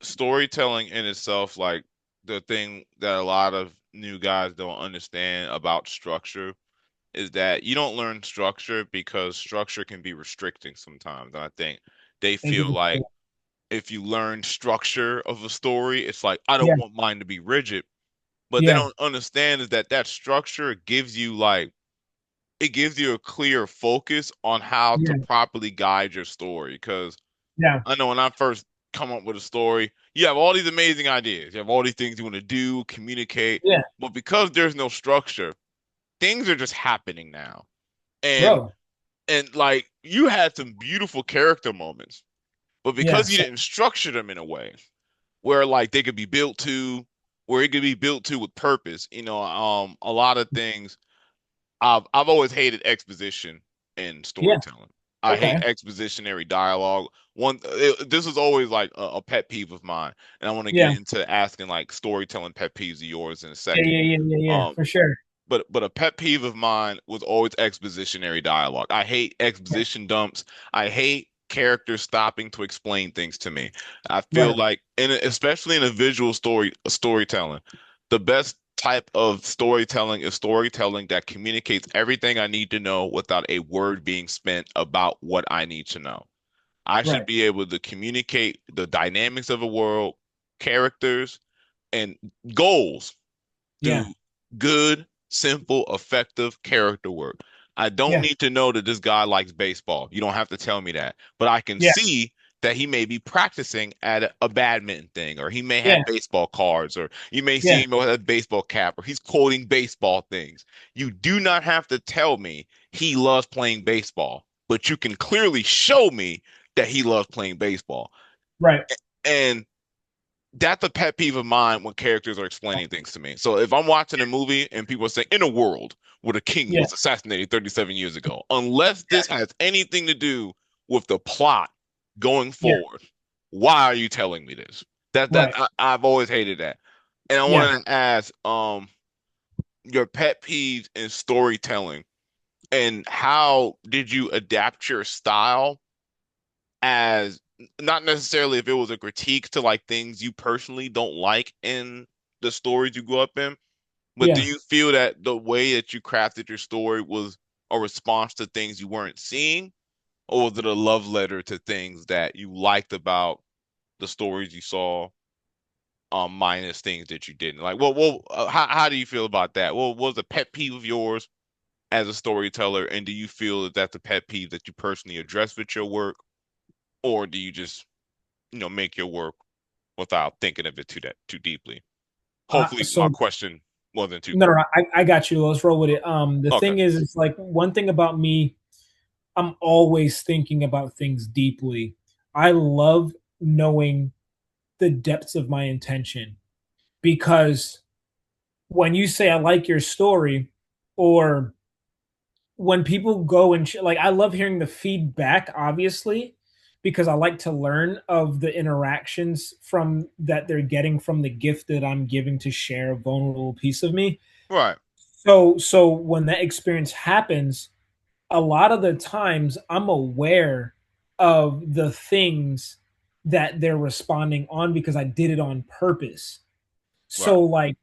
[SPEAKER 1] storytelling in itself, like the thing that a lot of new guys don't understand about structure, is that you don't learn structure because structure can be restricting sometimes. And I think they
[SPEAKER 2] thank you
[SPEAKER 1] feel
[SPEAKER 2] for
[SPEAKER 1] like
[SPEAKER 2] saying
[SPEAKER 1] if you learn structure of a story, it's like, I
[SPEAKER 2] that. Yeah,
[SPEAKER 1] don't want mine to be rigid. But they
[SPEAKER 2] yeah,
[SPEAKER 1] don't understand is that that structure gives you like, it gives you a clear focus on how to
[SPEAKER 2] yeah,
[SPEAKER 1] properly guide your story. Because
[SPEAKER 2] yeah,
[SPEAKER 1] I know when I first come up with a story, you have all these amazing ideas. You have all these things you want to do, communicate,
[SPEAKER 2] yeah,
[SPEAKER 1] but because there's no structure, things are just happening now. And
[SPEAKER 2] bro.
[SPEAKER 1] like you had some beautiful character moments, but
[SPEAKER 2] Yeah,
[SPEAKER 1] because you
[SPEAKER 2] so,
[SPEAKER 1] didn't structure them in a way where like they could be built to, where it could be built to with purpose, a lot of things. I've always hated exposition in
[SPEAKER 2] yeah,
[SPEAKER 1] storytelling. I hate
[SPEAKER 2] okay,
[SPEAKER 1] expositionary dialogue. This is always like a pet peeve of mine, and I want to get
[SPEAKER 2] yeah,
[SPEAKER 1] into asking like storytelling pet peeves of yours in a
[SPEAKER 2] yeah,
[SPEAKER 1] second.
[SPEAKER 2] yeah, yeah, yeah, yeah,
[SPEAKER 1] Um,
[SPEAKER 2] for sure.
[SPEAKER 1] but a pet peeve of mine was always expositionary dialogue. I hate
[SPEAKER 2] Yeah,
[SPEAKER 1] exposition dumps. I hate characters stopping to explain things to me. I feel
[SPEAKER 2] right,
[SPEAKER 1] like, especially in a visual storytelling, the best. type of storytelling is storytelling that communicates everything I need to know without a word being spent about what I need to know. I should
[SPEAKER 2] Right.
[SPEAKER 1] be able to communicate the dynamics of a world, characters, and goals
[SPEAKER 2] Yeah.
[SPEAKER 1] through good, simple, effective character work. I don't
[SPEAKER 2] Yeah.
[SPEAKER 1] need to know that this guy likes baseball. You don't have to tell me that. But I can
[SPEAKER 2] Yeah.
[SPEAKER 1] see that he may be practicing at a badminton thing, or he may have
[SPEAKER 2] Yeah.
[SPEAKER 1] baseball cards, or you may see
[SPEAKER 2] Yeah.
[SPEAKER 1] him with a baseball cap, or he's quoting baseball things. You do not have to tell me he loves playing baseball, but you can clearly show me that he loves playing baseball.
[SPEAKER 2] Right.
[SPEAKER 1] And that's a pet peeve of mine when characters are explaining things to me. So if I'm watching a movie and people are saying, in a world where the king
[SPEAKER 2] Yeah.
[SPEAKER 1] was assassinated 37 years ago, unless
[SPEAKER 2] Yeah.
[SPEAKER 1] this has anything to do with the plot going
[SPEAKER 2] Yeah.
[SPEAKER 1] forward, why are you telling me this?
[SPEAKER 2] Right.
[SPEAKER 1] I've always hated that. And I
[SPEAKER 2] Yeah.
[SPEAKER 1] wanted to ask, your pet peeves in storytelling and how did you adapt your style as not necessarily if it was a critique to like things you personally don't like in the stories you grew up in, but do
[SPEAKER 2] Yeah.
[SPEAKER 1] you feel that the way that you crafted your story was a response to things you weren't seeing, or was it a love letter to things that you liked about the stories you saw, minus things that you didn't like? How do you feel about that? What was a pet peeve of yours as a storyteller, and do you feel that that's a pet peeve that you personally address with your work, or do you just make your work without thinking of it too deeply? Hopefully, my
[SPEAKER 2] So
[SPEAKER 1] question wasn't too
[SPEAKER 2] no, no,
[SPEAKER 1] crazy.
[SPEAKER 2] no, I got you. Let's roll with it. The
[SPEAKER 1] Okay.
[SPEAKER 2] thing is, it's like one thing about me, I'm always thinking about things deeply. I love knowing the depths of my intention because when you say I like your story, or when people go and like, I love hearing the feedback, obviously, because I like to learn of the interactions from that they're getting from the gift that I'm giving to share a vulnerable piece of me.
[SPEAKER 1] Right.
[SPEAKER 2] So when that experience happens, a lot of the times I'm aware of the things that they're responding on because I did it on purpose.
[SPEAKER 1] Right.
[SPEAKER 2] So like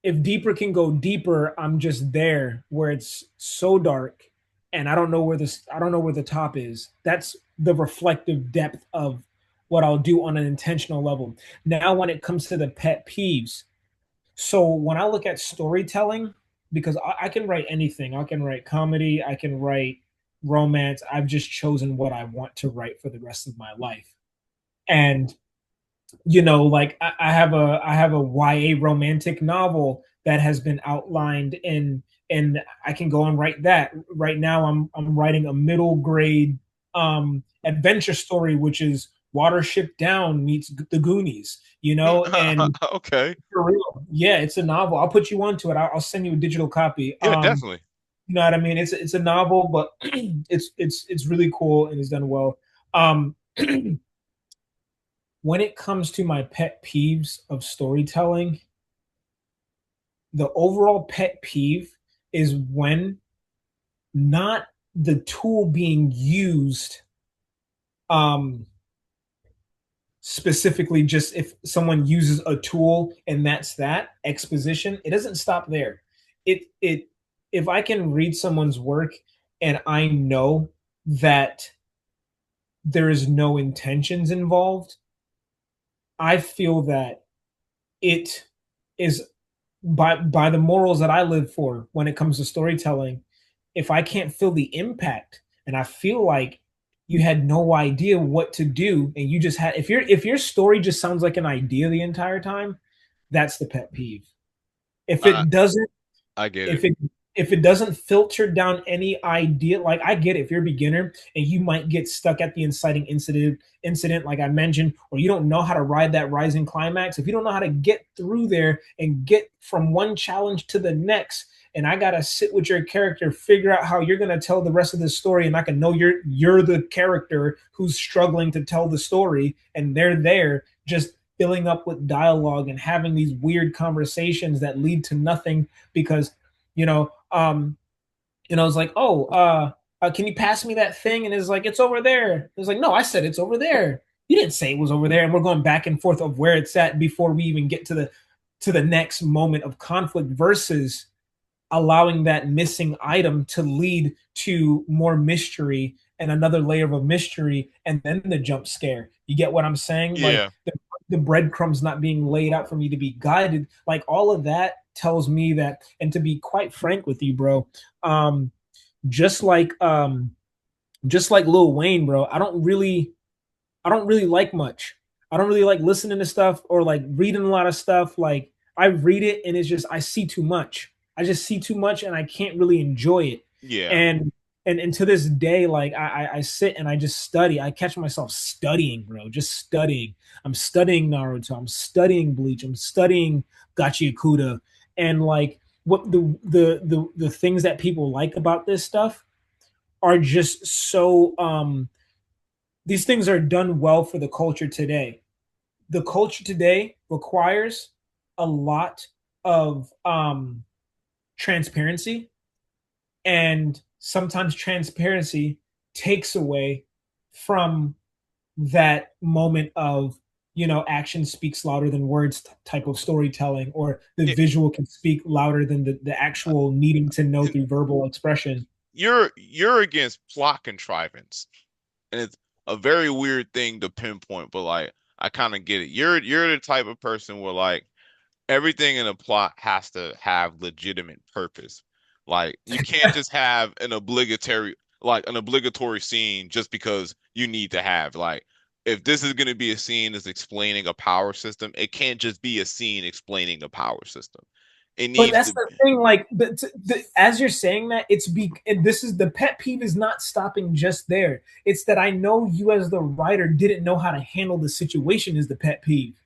[SPEAKER 2] if deeper can go deeper, I'm just there where it's so dark and I don't know where the top is. That's the reflective depth of what I'll do on an intentional level. Now when it comes to the pet peeves, so when I look at storytelling, because I can write anything, I can write comedy, I can write romance. I've just chosen what I want to write for the rest of my life. And like I have a YA romantic novel that has been outlined and I can go and write that. Right now I'm writing a middle grade adventure story, which is Watership Down meets the Goonies, and
[SPEAKER 1] Okay.
[SPEAKER 2] for real. Yeah, it's a novel. I'll put you onto it. I'll send you a digital copy.
[SPEAKER 1] Yeah, definitely.
[SPEAKER 2] You know what I mean? It's a novel, but it's really cool and it's done well. Um, when it comes to my pet peeves of storytelling, the overall pet peeve is when not the tool being used um specifically, just if someone uses a tool and that's that exposition, it doesn't stop there. It if I can read someone's work and I know that there is no intentions involved, I feel that it is by the morals that I live for when it comes to storytelling. If I can't feel the impact and I feel like you had no idea what to do and you just had if your story just sounds like an idea the entire time, that's the pet peeve. If
[SPEAKER 1] I
[SPEAKER 2] it doesn't
[SPEAKER 1] I get it.
[SPEAKER 2] if it doesn't filter down any idea, like I get it, if you're a beginner and you might get stuck at the inciting incident like I mentioned, or you don't know how to ride that rising climax, if you don't know how to get through there and get from one challenge to the next, and I gotta sit with your character, figure out how you're gonna tell the rest of the story, and I can know you're the character who's struggling to tell the story, and they're there just filling up with dialogue and having these weird conversations that lead to nothing because you know, it's like, oh, can you pass me that thing? And it's like, it's over there. It's like, no, I said it's over there. You didn't say it was over there. And we're going back and forth of where it's at before we even get to the next moment of conflict versus allowing that missing item to lead to more mystery and another layer of a mystery and then the jump scare. You get what I'm saying? Like
[SPEAKER 1] Yeah.
[SPEAKER 2] the breadcrumbs not being laid out for me to be guided. Like all of that tells me that, and to be quite frank with you, bro, um, just like um, just like Lil Wayne, bro, I don't really like much. I don't really like listening to stuff or like reading a lot of stuff. Like I read it and it's just I see too much. I just see too much and I can't really enjoy it.
[SPEAKER 1] Yeah.
[SPEAKER 2] And and to this day, like I sit and I just study. I catch myself studying, bro, just studying. I'm studying Naruto. I'm studying Bleach. I'm studying Gachiakuda. And like what the things that people like about this stuff are just so these things are done well for the culture today. The culture today requires a lot of transparency, and sometimes transparency takes away from that moment of, you know, action speaks louder than words type of storytelling, or the
[SPEAKER 1] It,
[SPEAKER 2] visual can speak louder than the actual needing to know
[SPEAKER 1] and
[SPEAKER 2] through verbal expression.
[SPEAKER 1] you're against plot contrivance, and it's a very weird thing to pinpoint, but like I kind of get it. You're the type of person where like everything in a plot has to have legitimate purpose. Like you can't just have an obligatory scene just because you need to have like if this is going to be a scene that's explaining a power system, it can't just be a scene explaining the power system. It
[SPEAKER 2] But
[SPEAKER 1] needs
[SPEAKER 2] that's
[SPEAKER 1] to
[SPEAKER 2] the thing, like as you're saying that, and this is the pet peeve is not stopping just there. It's that I know you as the writer didn't know how to handle the situation is the pet peeve.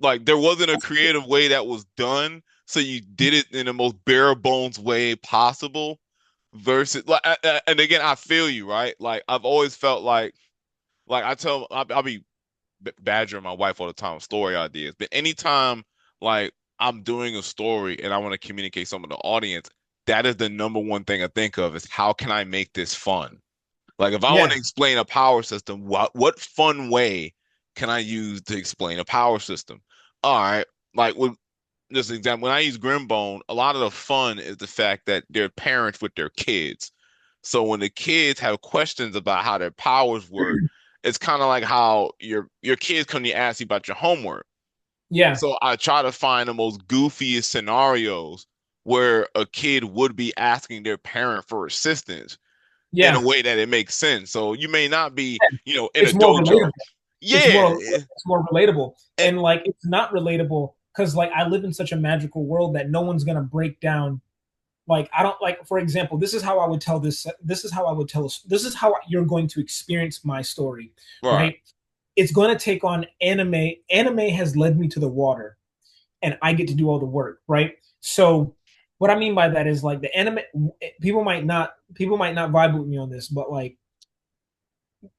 [SPEAKER 1] like there wasn't a creative way that was done, so you did it in the most bare bones way possible versus like and again I feel you, right? Like I've always felt like I'll be badgering my wife all the time with story ideas, but anytime like I'm doing a story and I want to communicate something to the audience, that is the number one thing I think of is how can I make this fun? Like if I want
[SPEAKER 2] Yeah,
[SPEAKER 1] to explain a power system, what fun way can I use to explain a power system? All right, like with this example, when I use Grimbone, a lot of the fun is the fact that they're parents with their kids. So when the kids have questions about how their powers work, it's kind of like how your kids come to ask you about your homework.
[SPEAKER 2] yeah,
[SPEAKER 1] So I try to find the most goofiest scenarios where a kid would be asking their parent for assistance in a
[SPEAKER 2] yeah.
[SPEAKER 1] way that it makes sense. So you may not be, in a
[SPEAKER 2] It's more relatable.
[SPEAKER 1] dojo. Yeah.
[SPEAKER 2] It's more relatable,
[SPEAKER 1] eh,
[SPEAKER 2] and like it's not relatable because like I live in such a magical world that no one's gonna break down. Like I don't like, for example, this is how I would tell this. This is how I would tell us. This is how you're going to experience my story,
[SPEAKER 1] Right.
[SPEAKER 2] right? It's going to take on anime. Anime has led me to the water, and I get to do all the work, right? So what I mean by that is like the anime people might not vibe with me on this, but like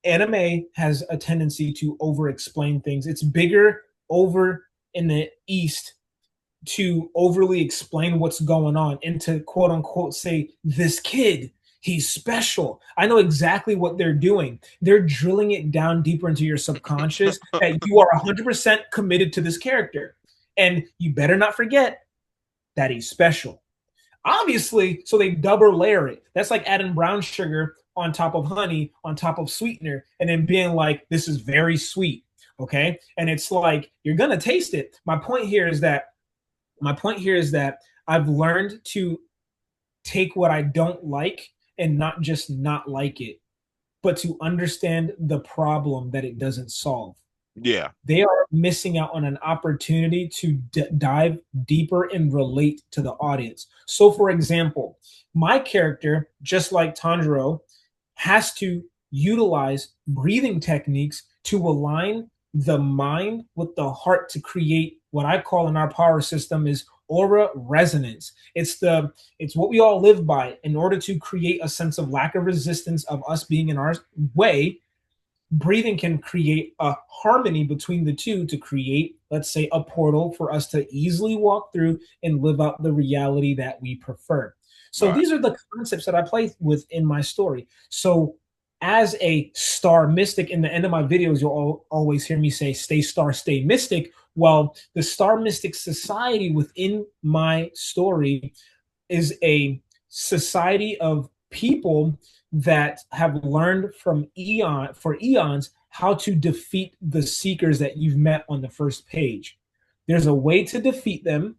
[SPEAKER 2] anime has a tendency to over explain things. It's bigger over in the east to overly explain what's going on and to quote unquote say this kid, he's special. I know exactly what they're doing. They're drilling it down deeper into your subconscious that you are 100% committed to this character, and you better not forget that he's special. Obviously, so they double layer it. That's like adding brown sugar on top of honey, on top of sweetener, and then being like, this is very sweet. Okay. And it's like, you're going to taste it. My point here is that I've learned to take what I don't like and not just not like it, but to understand the problem that it doesn't solve.
[SPEAKER 1] Yeah.
[SPEAKER 2] They are missing out on an opportunity to dive deeper and relate to the audience. So, for example, my character, just like Tanjiro, has to utilize breathing techniques to align the mind with the heart to create what I call in our power system is aura resonance. It's what we all live by in order to create a sense of lack of resistance of us being in our way. Breathing can create a harmony between the two to create, let's say, a portal for us to easily walk through and live out the reality that we prefer. So
[SPEAKER 1] Right.
[SPEAKER 2] these are the concepts that I play with in my story. So as a star mystic, in the end of my videos, you'll always hear me say, stay star, stay mystic. Well, the Star Mystic Society within my story is a society of people that have learned from eons how to defeat the seekers that you've met on the first page. There's a way to defeat them,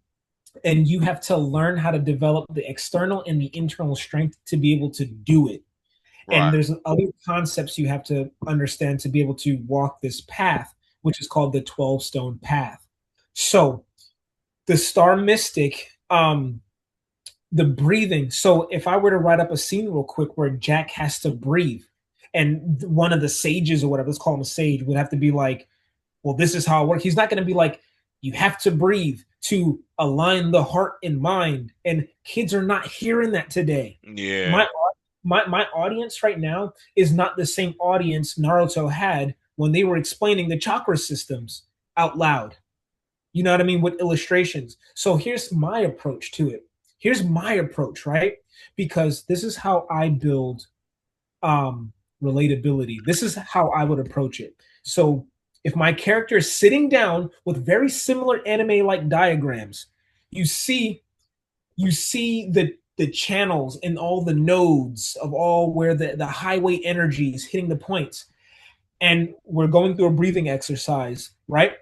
[SPEAKER 2] and you have to learn how to develop the external and the internal strength to be able to do it. And
[SPEAKER 1] Right.
[SPEAKER 2] there's other concepts you have to understand to be able to walk this path, which is called the 12 stone path. So the Star Mystic, the breathing. So if I were to write up a scene real quick where Jack has to breathe, and one of the sages or whatever, let's call him a sage, would have to be like, well, this is how it works. He's not going to be like, you have to breathe to align the heart and mind. And kids are not hearing that today.
[SPEAKER 1] Yeah.
[SPEAKER 2] My audience right now is not the same audience Naruto had when they were explaining the chakra systems out loud. You know what I mean? With illustrations. So here's my approach to it. Here's my approach, right? Because this is how I build relatability. This is how I would approach it. So if my character is sitting down with very similar anime-like diagrams, you see the channels and all the nodes of all where the highway energy is hitting the points. And we're going through a breathing exercise, right?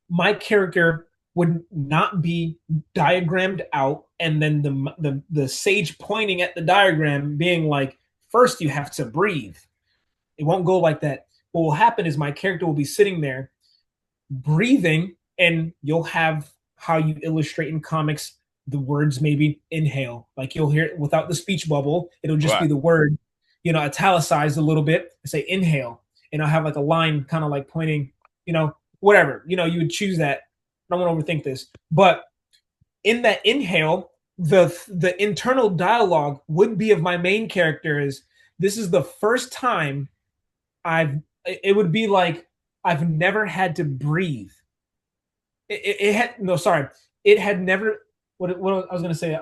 [SPEAKER 2] My character would not be diagrammed out and then the sage pointing at the diagram being like, first you have to breathe. It won't go like that. What will happen is my character will be sitting there breathing, and you'll have how you illustrate in comics the words maybe inhale. Like you'll hear it without the speech bubble. It'll just be
[SPEAKER 1] Right.
[SPEAKER 2] the word, italicized a little bit and say inhale. And I'll have like a line kind of like pointing, whatever. You would choose that. I don't want to overthink this. But in that inhale, the internal dialogue would be of my main character is, this is the first time it would be like, I've never had to breathe. It had, no, sorry. It had never, what I was going to say,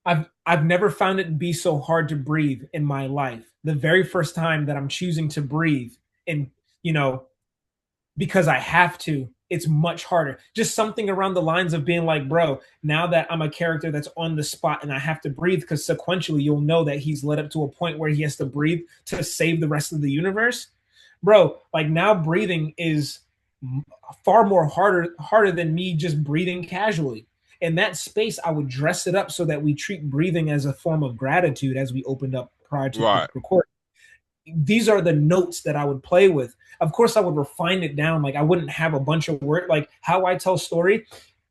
[SPEAKER 2] I've never found it be so hard to breathe in my life. The very first time that I'm choosing to breathe, and, because I have to, it's much harder. Just something around the lines of being like, bro, now that I'm a character that's on the spot and I have to breathe, because sequentially you'll know that he's led up to a point where he has to breathe to save the rest of the universe. Bro, like now breathing is far more harder than me just breathing casually. In that space, I would dress it up so that we treat breathing as a form of gratitude as we opened up prior to the
[SPEAKER 1] Right.
[SPEAKER 2] recording. These are the notes that I would play with. Of course, I would refine it down. Like I wouldn't have a bunch of words. Like how I tell story,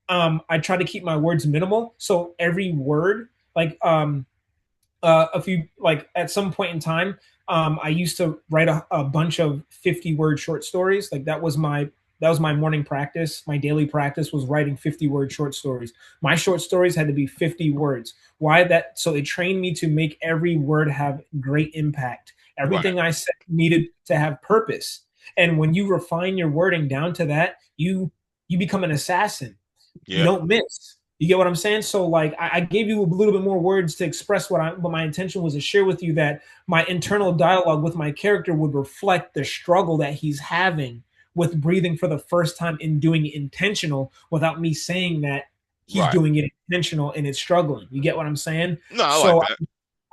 [SPEAKER 2] I try to keep my words minimal. So every word, like a few, like at some point in time, I used to write a bunch of 50-word short stories. Like that was my morning practice. My daily practice was writing 50-word short stories. My short stories had to be 50 words. Why that? So it trained me to make every word have great impact.
[SPEAKER 1] Right.
[SPEAKER 2] Everything I said needed to have purpose. And when you refine your wording down to that, you become an assassin. You
[SPEAKER 1] Yeah.
[SPEAKER 2] don't miss. You get what I'm saying? So like I gave you a little bit more words to express what my intention was to share with you, that my internal dialogue with my character would reflect the struggle that he's having with breathing for the first time and doing it intentional without me saying that he's
[SPEAKER 1] Right.
[SPEAKER 2] doing it intentional and it's struggling. You get what I'm saying?
[SPEAKER 1] No, I like
[SPEAKER 2] So
[SPEAKER 1] that.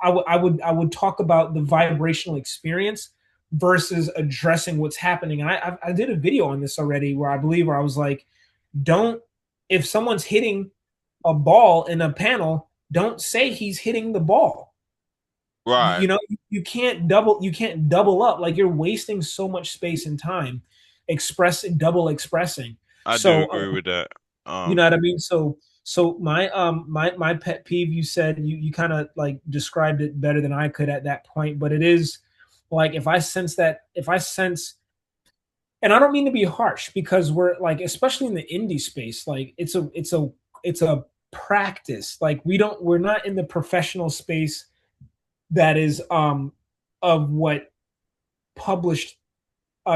[SPEAKER 2] I would talk about the vibrational experience versus addressing what's happening. And I did a video on this already where I was like, don't, if someone's hitting a ball in a panel, don't say he's hitting the ball.
[SPEAKER 1] Right.
[SPEAKER 2] You can't double up. Like you're wasting so much space and time double expressing.
[SPEAKER 1] I do
[SPEAKER 2] So
[SPEAKER 1] agree with that.
[SPEAKER 2] you know what I mean? So my pet peeve, you said, you kind of like described it better than I could at that point, but it is like, if I sense, and I don't mean to be harsh, because we're like, especially in the indie space, like it's a practice. Like we're not in the professional space that is of what published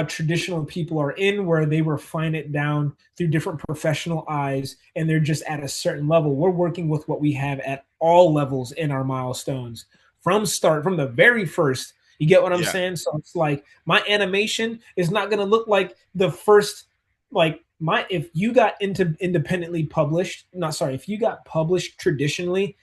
[SPEAKER 2] traditional people are in, where they refine it down through different professional eyes and they're just at a certain level. We're working with what we have at all levels in our milestones, from the very first. You get what I'm
[SPEAKER 1] Yeah.
[SPEAKER 2] saying? So it's like my animation is not going to look like the first, like my, if you got into independently published, not sorry, if you got published traditionally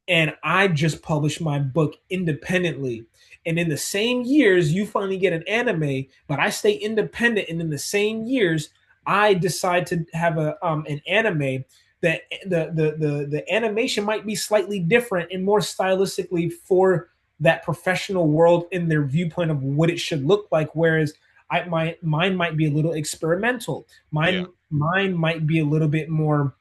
[SPEAKER 2] and I just published my book independently. And in the same years, you finally get an anime, but I stay independent. And in the same years, I decide to have a an anime that the animation might be slightly different and more stylistically for that professional world in their viewpoint of what it should look like. Whereas mine might be a little experimental.
[SPEAKER 1] Yeah.
[SPEAKER 2] Mine might be a little bit more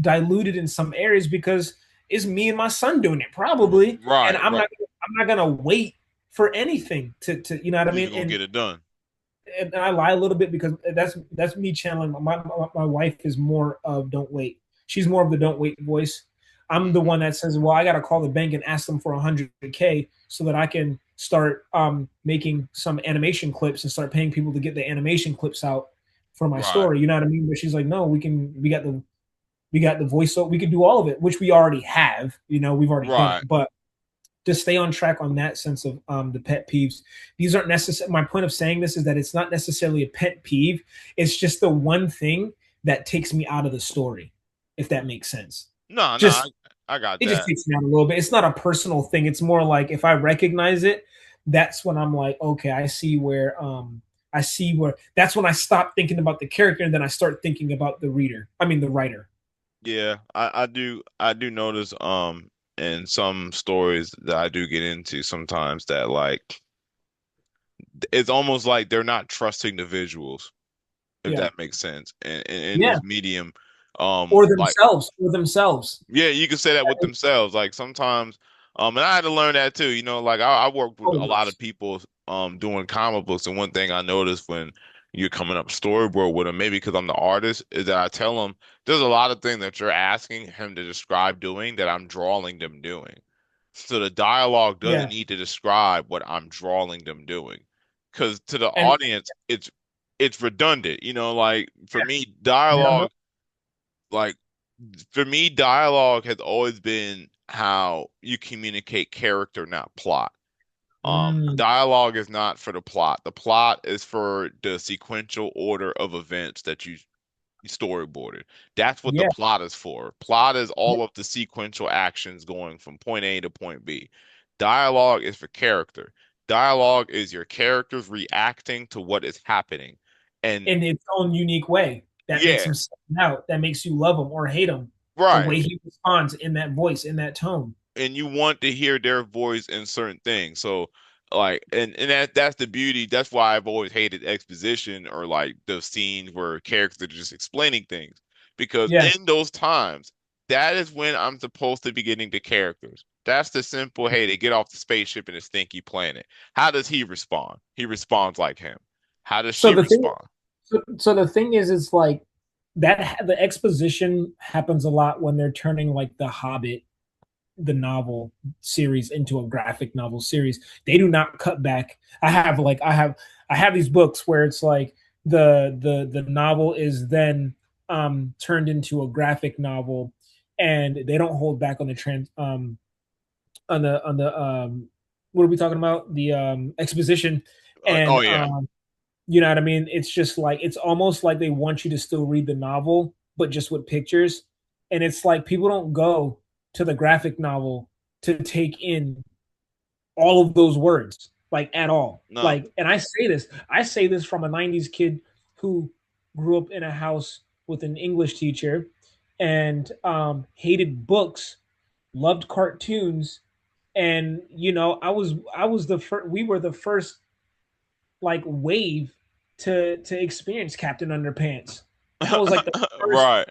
[SPEAKER 2] diluted in some areas because it's me and my son doing it probably, and
[SPEAKER 1] Right. Right.
[SPEAKER 2] I'm not gonna wait for anything to you know what I
[SPEAKER 1] You're
[SPEAKER 2] mean.
[SPEAKER 1] just gonna get it done.
[SPEAKER 2] And I lie a little bit because that's me channeling. My wife is more of don't wait. She's more of the don't wait voice. I'm the
[SPEAKER 1] Mhm.
[SPEAKER 2] one that says, well, I got to call the bank and ask them for 100K so that I can start making some animation clips and start paying people to get the animation clips out for my
[SPEAKER 1] Right.
[SPEAKER 2] story. You know what I mean? But she's like, no, we got the voiceover, we can do all of it, which we already have. You know, we've already done
[SPEAKER 1] Right.
[SPEAKER 2] it, but to stay on track on that sense of the pet peeves, these aren't necessary. My point of saying this is that it's not necessarily a pet peeve. It's just the one thing that takes me out of the story, if that makes sense.
[SPEAKER 1] No, no,
[SPEAKER 2] Just
[SPEAKER 1] I got
[SPEAKER 2] it just
[SPEAKER 1] that.
[SPEAKER 2] takes me out a little bit. It's not a personal thing. It's more like if I recognize it, that's when I'm like, okay, I see where that's when I stop thinking about the character and then I start thinking about the reader. I mean the writer.
[SPEAKER 1] Yeah, I do notice in some stories that I do get into sometimes that like it's almost like they're not trusting the visuals, if
[SPEAKER 2] Yeah.
[SPEAKER 1] that makes sense. And in
[SPEAKER 2] Yeah.
[SPEAKER 1] this medium, like
[SPEAKER 2] Or themselves.
[SPEAKER 1] yeah, you can say that with themselves. Like sometimes, and I had to learn that too. You know, like I worked with a lot
[SPEAKER 2] Always.
[SPEAKER 1] of people, doing comic books, and one thing I noticed when you're coming up storyboard with them, maybe because I'm the artist, is that I tell them there's a lot of things that you're asking him to describe doing that I'm drawing them doing. So the dialogue doesn't
[SPEAKER 2] Yeah.
[SPEAKER 1] need to describe what I'm drawing them doing, because to the
[SPEAKER 2] And
[SPEAKER 1] audience, it's redundant. You know, like for me,
[SPEAKER 2] I don't know.
[SPEAKER 1] like for me, dialogue has always been how you communicate character, not plot.
[SPEAKER 2] Mm,
[SPEAKER 1] Dialogue is not for the plot. The plot is for the sequential order of events that you storyboarded. That's what the
[SPEAKER 2] yeah.
[SPEAKER 1] plot is for. Plot is all of the sequential actions going from point A to point B. Dialogue is for character. Dialogue is your characters reacting to what is happening. And
[SPEAKER 2] In its own unique way that makes
[SPEAKER 1] yeah,
[SPEAKER 2] him stand out, that makes you love him or hate him. The
[SPEAKER 1] right.
[SPEAKER 2] way he responds in that voice, in that tone.
[SPEAKER 1] And you want to hear their voice in certain things. So like and that's the beauty. That's why I've always hated exposition or like the scenes where characters are just explaining things. Because
[SPEAKER 2] Yeah.
[SPEAKER 1] in those times, that is when I'm supposed to be getting the characters. That's the simple, hey, they get off the spaceship in a stinky planet. How does he respond? He responds like him. How does
[SPEAKER 2] So
[SPEAKER 1] she
[SPEAKER 2] the thing,
[SPEAKER 1] respond?
[SPEAKER 2] so the thing is, it's like that. The exposition happens a lot when they're turning like the Hobbit, the novel series, into a graphic novel series. They do not cut back. I have these books where it's like the novel is then turned into a graphic novel, and they don't hold back on the on the what are we talking about, the exposition.
[SPEAKER 1] Oh
[SPEAKER 2] And
[SPEAKER 1] yeah.
[SPEAKER 2] you know what I mean, it's just like it's almost like they want you to still read the novel but just with pictures. And it's like people don't go to the graphic novel to take in all of those words like at all.
[SPEAKER 1] No.
[SPEAKER 2] Like, and I say this from a 90s kid who grew up in a house with an English teacher and hated books, loved cartoons. And you know, I was the first, we were the first like wave to experience Captain Underpants. That was like the first,
[SPEAKER 1] Right.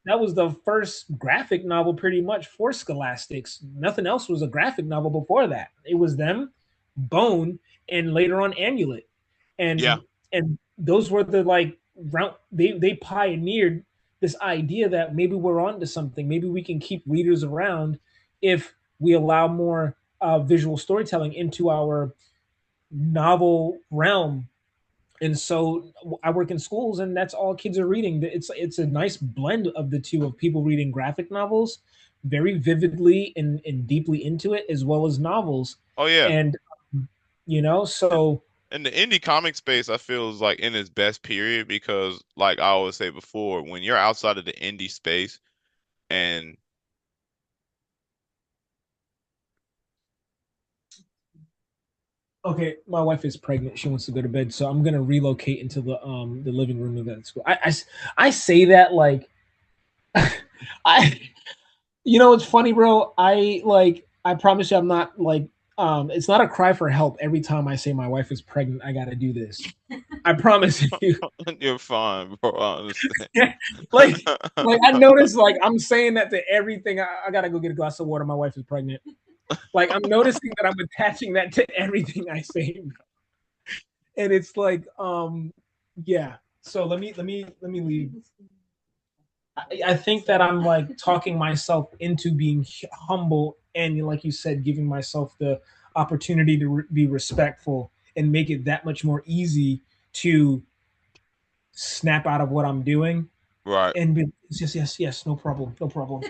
[SPEAKER 2] that was the first graphic novel pretty much for Scholastics. Nothing else was a graphic novel before that. It was them, Bone, and later on Amulet.
[SPEAKER 1] Yeah.
[SPEAKER 2] And those were the like round, they pioneered this idea that maybe we're on to something. Maybe we can keep readers around if we allow more visual storytelling into our novel realm. And so I work in schools, and that's all kids are reading. It's a nice blend of the two, of people reading graphic novels very vividly and deeply into it, as well as novels.
[SPEAKER 1] Oh yeah.
[SPEAKER 2] And you know? So
[SPEAKER 1] And the indie comic space, I feel, is like in its best period because, like I always say before, when you're outside of the indie space and
[SPEAKER 2] okay, my wife is pregnant. She wants to go to bed, so I'm gonna relocate into the living room of that school. I say that like I you know it's funny, bro. I promise you I'm not like it's not a cry for help every time I say my wife is pregnant, I gotta do this. I promise you.
[SPEAKER 1] you're fine, bro. I understand.
[SPEAKER 2] like like I notice like I'm saying that to everything. I gotta go get a glass of water. My wife is pregnant. Like I'm noticing that I'm attaching that to everything I say. And it's like yeah. So let me leave. I think that I'm like talking myself into being humble and, like you said, giving myself the opportunity to be respectful and make it that much more easy to snap out of what I'm doing
[SPEAKER 1] Right.
[SPEAKER 2] and be yes, yes, yes, no problem, no problem.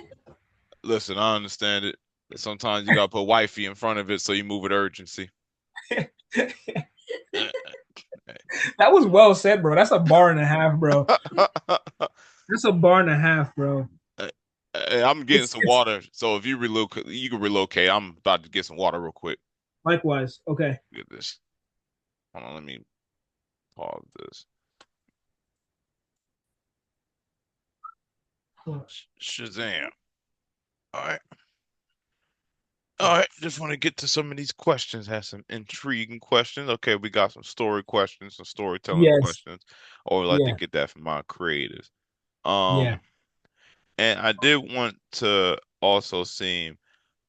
[SPEAKER 1] Listen, I understand it. Sometimes you gotta put wifey in front of it so you move with urgency.
[SPEAKER 2] That was well said, bro. That's a bar and a half, bro. That's a bar and a half, bro.
[SPEAKER 1] Hey, I'm getting some
[SPEAKER 2] It's
[SPEAKER 1] water, so if you relocate, you can relocate. I'm about to get some water real quick.
[SPEAKER 2] likewise. Okay.
[SPEAKER 1] Get this. Hold on, let me pause this. Shazam. All right. All right. Just want to get to some of these questions. Have some intriguing questions. Okay, we got some story questions, some storytelling
[SPEAKER 2] Yes.
[SPEAKER 1] questions. Or we like to
[SPEAKER 2] Yeah.
[SPEAKER 1] get that from our creators.
[SPEAKER 2] Yeah.
[SPEAKER 1] Um, and I did want to also see,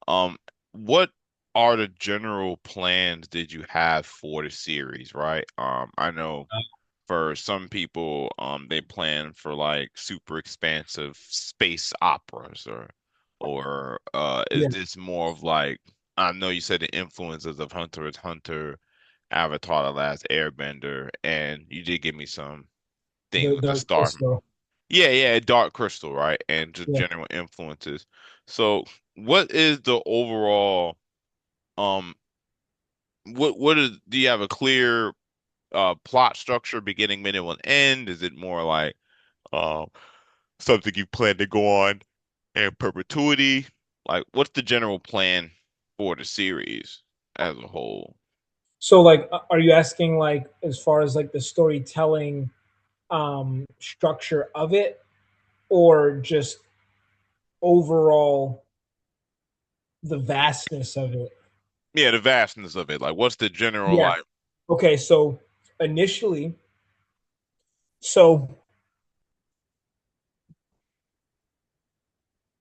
[SPEAKER 1] um, what are the general plans did you have for the series, right? I know for some people, they plan for like super expansive space operas or is
[SPEAKER 2] Yeah.
[SPEAKER 1] this more of like I know you said the influences of Hunter x Hunter, Avatar: The Last Airbender, and you did give me some things
[SPEAKER 2] The
[SPEAKER 1] with the
[SPEAKER 2] dark
[SPEAKER 1] star.
[SPEAKER 2] crystal.
[SPEAKER 1] Yeah, yeah, Dark Crystal, right? And just
[SPEAKER 2] Yeah.
[SPEAKER 1] general influences. So, what is the overall um what is do you have a clear plot structure beginning, middle, and end? Is it more like um something you plan to go on in perpetuity? Like, what's the general plan for the series as a whole?
[SPEAKER 2] So like are you asking like as far as like the storytelling structure of it or just overall the vastness of it?
[SPEAKER 1] Yeah, the vastness of it. Like, what's the general
[SPEAKER 2] Yeah.
[SPEAKER 1] like?
[SPEAKER 2] Okay, so initially so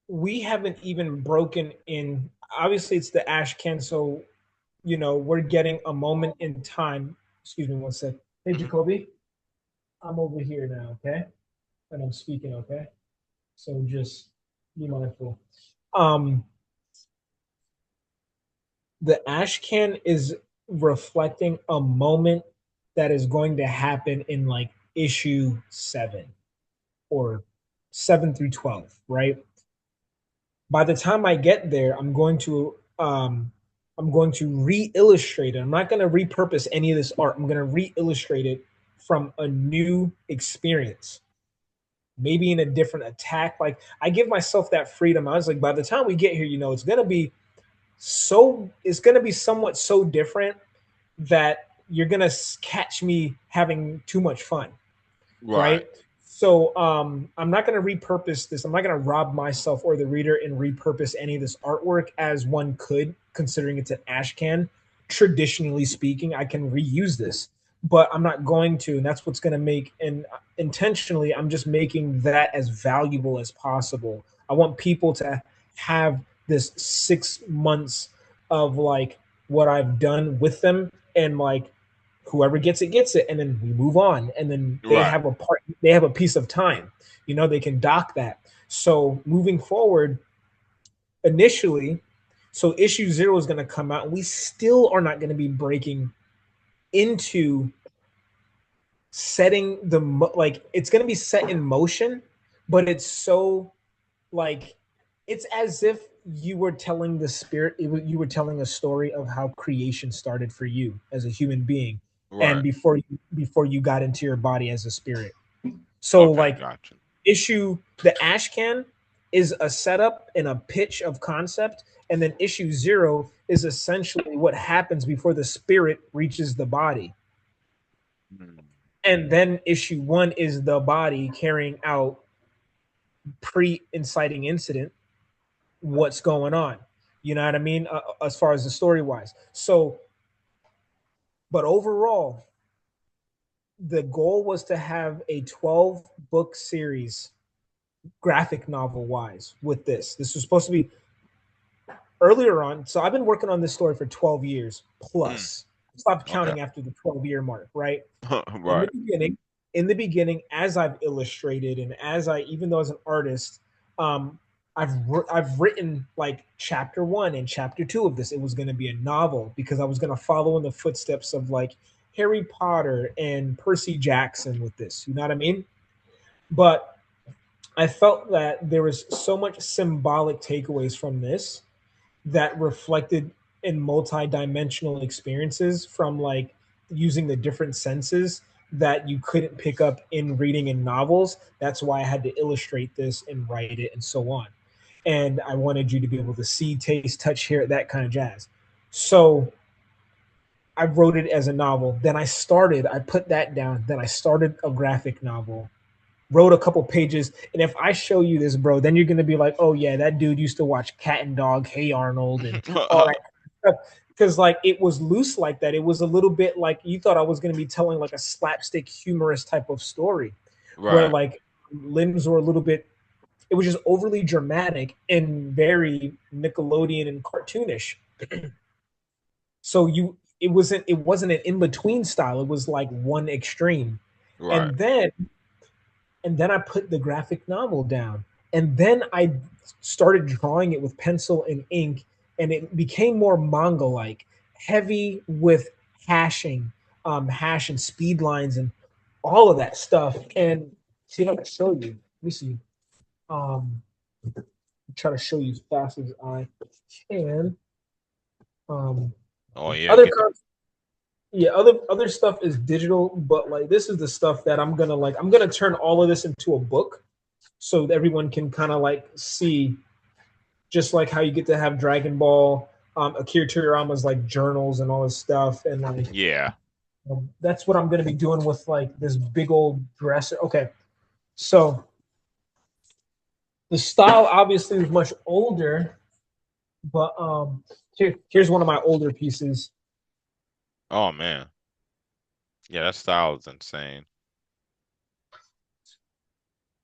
[SPEAKER 2] we haven't even broken in obviously it's the Ashcan, so we're getting a moment in time. Excuse me one sec. Hey
[SPEAKER 1] Mhm.
[SPEAKER 2] Jacoby, I'm over here now, okay? And I'm speaking, okay? So just be mindful. Um, the Ashcan is reflecting a moment that is going to happen in like issue 7 or 7 through 12, right? By the time I get there, I'm going to re-illustrate it. I'm not going to repurpose any of this art. I'm going to re-illustrate it from a new experience, maybe in a different attack. Like I give myself that freedom. I was like, by the time we get here, it's gonna be somewhat so different that you're gonna catch me having too much fun,
[SPEAKER 1] Right,
[SPEAKER 2] right? So I'm not going to repurpose this. I'm not going to rob myself or the reader and repurpose any of this artwork as one could, considering it's an ash can. Traditionally speaking, I can reuse this, but I'm not going to, and that's what's going to make. And intentionally, I'm just making that as valuable as possible. I want people to have this 6 months of like what I've done with them, and like whoever gets it, and then we move on, and then
[SPEAKER 1] right.
[SPEAKER 2] they have a piece of time, they can dock that. So moving forward, initially, so issue 0 is going to come out and we still are not going to be breaking into setting like it's going to be set in motion, but it's so like it's as if you were telling the spirit, you were telling a story of how creation started for you as a human being, and
[SPEAKER 1] Right.
[SPEAKER 2] before you got into your body as a spirit. So
[SPEAKER 1] Okay,
[SPEAKER 2] like
[SPEAKER 1] gotcha.
[SPEAKER 2] issue the ash can is a setup and a pitch of concept, and then issue zero is essentially what happens before the spirit reaches the body,
[SPEAKER 1] Mm.
[SPEAKER 2] and then issue one is the body carrying out pre-inciting incident what's going on. You know what I mean? As far as the story wise. So, but overall, the goal was to have a 12 book series, graphic novel wise, with this. This was supposed to be earlier on. So I've been working on this story for 12 years
[SPEAKER 1] Mm.
[SPEAKER 2] plus. Stopped
[SPEAKER 1] Okay.
[SPEAKER 2] counting after the 12-year mark, right? In the
[SPEAKER 1] Right.
[SPEAKER 2] beginning, in the beginning, as I've illustrated and as I, even though as an artist, um, I've written like chapter one and chapter two of this. It was going to be a novel because I was going to follow in the footsteps of like Harry Potter and Percy Jackson with this. You know what I mean? But I felt that there was so much symbolic takeaways from this that reflected in multi-dimensional experiences from like using the different senses that you couldn't pick up in reading in novels. That's why I had to illustrate this and write it and so on. And I wanted you to be able to see, taste, touch, hear, that kind of jazz. So I wrote it as a novel. Then I put that down. Then I started a graphic novel, wrote a couple pages. And if I show you this, bro, then you're going to be like, oh, yeah, that dude used to watch Cat and Dog, Hey Arnold, and all that stuff. Because, like, it was loose like that. It was a little bit like you thought I was going to be telling, like, a slapstick, humorous type of story where,
[SPEAKER 1] Right.
[SPEAKER 2] like, limbs were a little bit, it was just overly dramatic and very Nickelodeon and cartoonish. So it wasn't an in between style. It was like one extreme.
[SPEAKER 1] Right.
[SPEAKER 2] And then I put the graphic novel down, and then I started drawing it with pencil and ink, and it became more manga like, heavy with hashing, hash and speed lines and all of that stuff. And see if I can show you. Let me see. Um, try to show you as fast as I can. Um,
[SPEAKER 1] Oh yeah,
[SPEAKER 2] other
[SPEAKER 1] get the
[SPEAKER 2] con- yeah, other stuff is digital, but like this is the stuff that I'm gonna turn all of this into a book so that everyone can kind of like see, just like how you get to have Dragon Ball, Akira Toriyama's like journals and all this stuff, and like
[SPEAKER 1] yeah.
[SPEAKER 2] that's what I'm gonna be doing with like this big old dresser. Okay, so the style obviously is much older, but here's one of my older pieces.
[SPEAKER 1] Oh man. Yeah, that style is insane.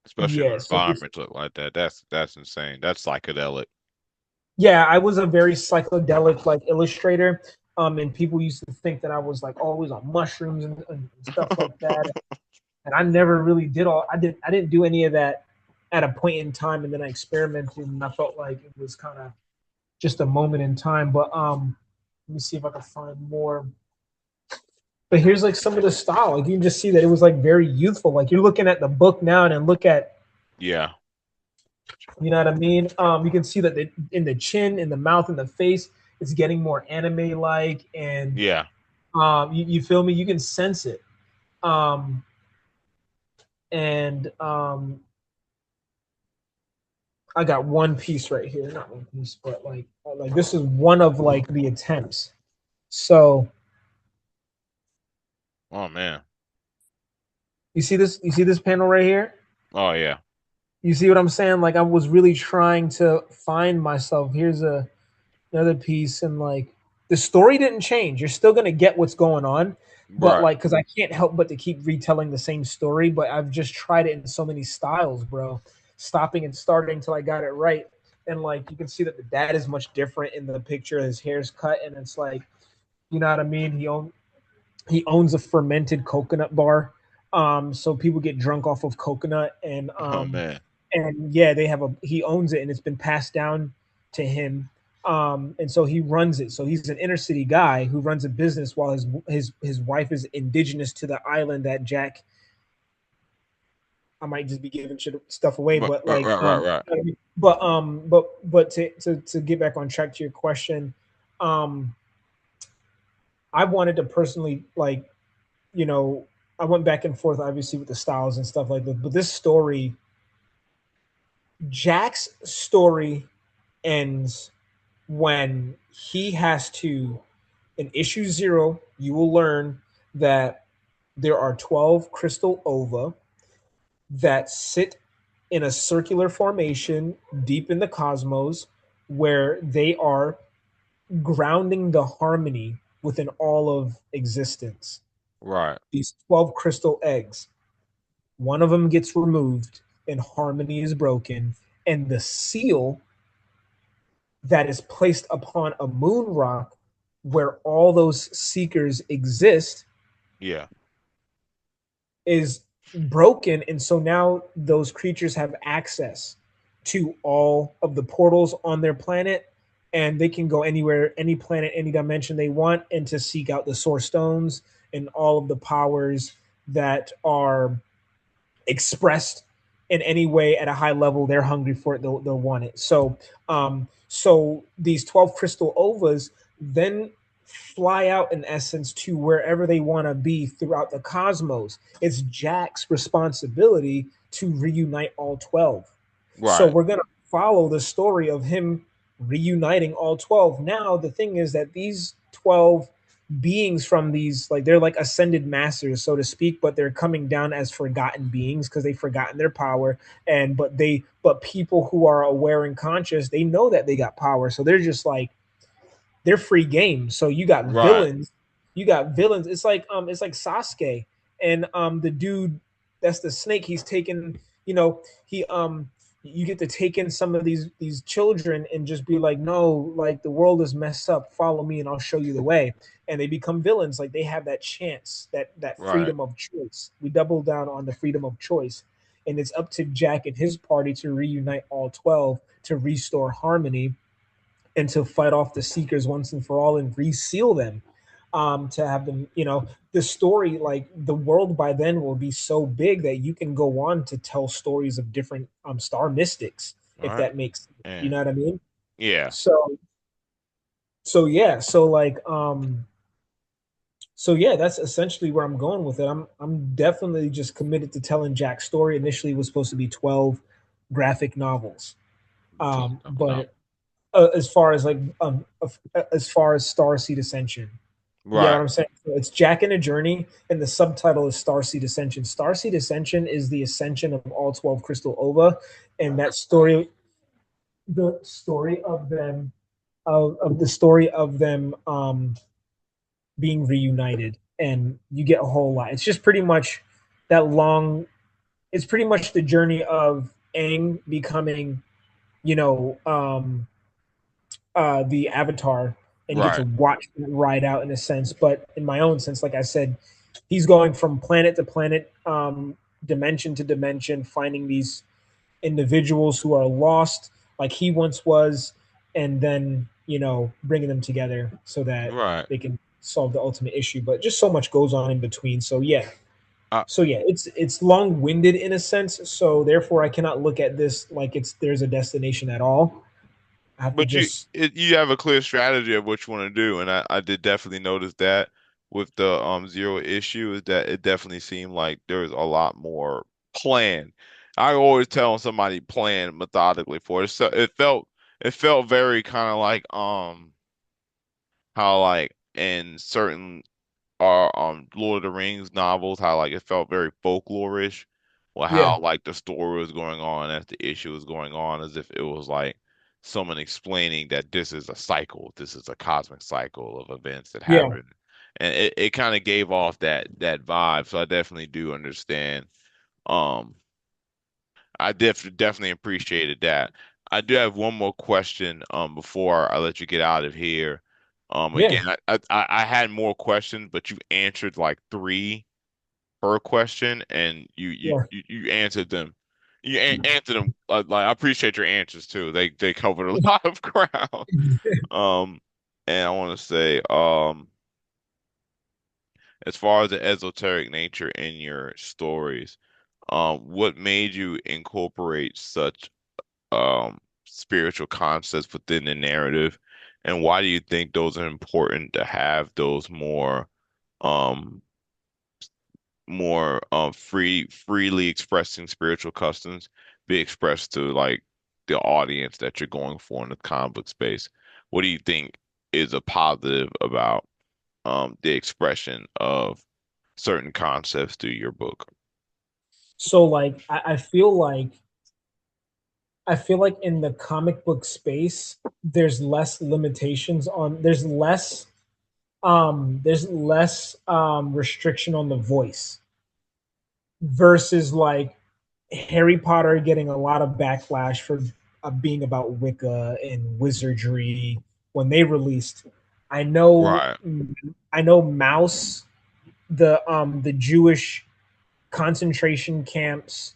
[SPEAKER 1] Especially when
[SPEAKER 2] Yeah,
[SPEAKER 1] the
[SPEAKER 2] so this
[SPEAKER 1] environments look like that. That's insane. That's psychedelic.
[SPEAKER 2] yeah, I was a very psychedelic like illustrator. And people used to think that I was like always on mushrooms and stuff like that. And I never really I didn't do any of that at a point in time, and then I experimented and I felt like it was kind of just a moment in time. But let me see if I can find more. But here's like some of the style. Like you can just see that it was like very youthful. Like you're looking at the book now and then look at,
[SPEAKER 1] Yeah.
[SPEAKER 2] you know what I mean? You can see that in the chin, in the mouth, in the face, it's getting more anime like, and
[SPEAKER 1] Yeah.
[SPEAKER 2] you feel me? You can sense it. Um, and I got one piece right here, not one piece, but like this is one of like the attempts. So
[SPEAKER 1] Oh man.
[SPEAKER 2] you see this? You see this panel right here?
[SPEAKER 1] Oh yeah.
[SPEAKER 2] You see what I'm saying? Like I was really trying to find myself. Here's another piece, and like the story didn't change. You're still gonna get what's going on, but
[SPEAKER 1] Right.
[SPEAKER 2] like because I can't help but to keep retelling the same story. But I've just tried it in so many styles, bro. Stopping and starting until I got it right. And like you can see that the dad is much different in the picture. His hair's cut, and it's like, you know what I mean. He owns a fermented coconut bar. So people get drunk off of coconut,
[SPEAKER 1] Oh man.
[SPEAKER 2] and yeah, he owns it, and it's been passed down to him. And so he runs it. So he's an inner city guy who runs a business while his wife is indigenous to the island that Jack I might just be giving stuff away.
[SPEAKER 1] Right,
[SPEAKER 2] But
[SPEAKER 1] right,
[SPEAKER 2] like,
[SPEAKER 1] right, right, right.
[SPEAKER 2] you know what I mean? But to get back on track to your question, um, I wanted to personally like, you know, I went back and forth obviously with the styles and stuff like that. But this story, Jack's story ends when he has to, in issue 0, you will learn that there are 12 crystal ova that sit in a circular formation deep in the cosmos where they are grounding the harmony within all of existence.
[SPEAKER 1] Right,
[SPEAKER 2] These 12 crystal eggs, one of them gets removed and harmony is broken, and the seal that is placed upon a moon rock where all those seekers exist
[SPEAKER 1] yeah,
[SPEAKER 2] is broken. And so now those creatures have access to all of the portals on their planet, and they can go anywhere, any planet, any dimension they want, and to seek out the source stones and all of the powers that are expressed in any way at a high level. They're hungry for it, they'll want it. So these 12 crystal ovas then fly out in essence to wherever they want to be throughout the cosmos. It's Jack's responsibility to reunite all 12. So
[SPEAKER 1] right,
[SPEAKER 2] we're going to follow the story of him reuniting all 12. Now the thing is that these 12 beings from these, like, they're like ascended masters, so to speak, but they're coming down as forgotten beings because they've forgotten their power. And but people who are aware and conscious, they know that they got power, so they're just like, they're free game. So
[SPEAKER 1] right,
[SPEAKER 2] you got villains. It's like Sasuke and the dude that's the snake. He's taken, he you get to take in some of these children and just be like, no, like the world is messed up. Follow me, and I'll show you the way. And they become villains. Like they have that chance, that
[SPEAKER 1] right,
[SPEAKER 2] freedom of choice. We double down on the freedom of choice, and it's up to Jack and his party to reunite all 12 to restore harmony and to fight off the seekers once and for all and reseal them, to have them, the story, like the world by then will be so big that you can go on to tell stories of different star mystics, if
[SPEAKER 1] right,
[SPEAKER 2] that makes sense. You
[SPEAKER 1] and
[SPEAKER 2] know what I mean?
[SPEAKER 1] yeah,
[SPEAKER 2] So yeah, so yeah, that's essentially where I'm going with it. I'm definitely just committed to telling Jack's story. Initially it was supposed to be 12 graphic novels,
[SPEAKER 1] no,
[SPEAKER 2] but as far as like as far as Starseed Ascension. You get what
[SPEAKER 1] right,
[SPEAKER 2] I'm saying? So it's Jack in a Journey, and the subtitle is Starseed Ascension. Starseed Ascension is the ascension of all 12 Crystal Ova, and that story, the story of them, of the story of them being reunited, and you get a whole lot. It's just pretty much that long. It's pretty much the journey of Aang becoming, you know, the Avatar, and you get to
[SPEAKER 1] right,
[SPEAKER 2] watch it ride out in a sense. But in my own sense, like I said, he's going from planet to planet, dimension to dimension, finding these individuals who are lost, like he once was, and then bringing them together so that
[SPEAKER 1] right.
[SPEAKER 2] they can solve the ultimate issue. But just so much goes on in between. So yeah.
[SPEAKER 1] I,
[SPEAKER 2] So yeah, it's long winded in a sense. So therefore, I cannot look at this like there's a destination at all. I have to
[SPEAKER 1] but
[SPEAKER 2] just
[SPEAKER 1] you have a clear strategy of what you want to do, and I did definitely notice that with the zero issue is that it definitely seemed like there's a lot more plan. I always tell somebody plan methodically for it. So it felt very kind of like how like in certain Lord of the Rings novels, how like it felt very folklorish, or
[SPEAKER 2] yeah,
[SPEAKER 1] how like the story was going on as the issue was going on, as if it was like someone explaining that this is a cycle, this is a cosmic cycle of events that
[SPEAKER 2] yeah,
[SPEAKER 1] happen. And it kind of gave off that vibe. So I definitely do understand. Um I definitely appreciated that. I do have one more question before I let you get out of here.
[SPEAKER 2] yeah,
[SPEAKER 1] Again, I had more questions, but you answered like three per question, and
[SPEAKER 2] yeah.
[SPEAKER 1] you answered them. You answered them like I appreciate your answers too. They covered a lot of ground. Um, and I want to say as far as the esoteric nature in your stories. What made you incorporate such spiritual concepts within the narrative, and why do you think those are important to have those um more freely expressing spiritual customs be expressed to like the audience that you're going for in the comic book space? What do you think is a positive about the expression of certain concepts through your book?
[SPEAKER 2] So like I feel like in the comic book space, there's less limitations on there's less restriction on the voice versus like Harry Potter getting a lot of backlash for being about Wicca and wizardry when they released. I know,
[SPEAKER 1] Right,
[SPEAKER 2] I know, Mouse, the Jewish concentration camps,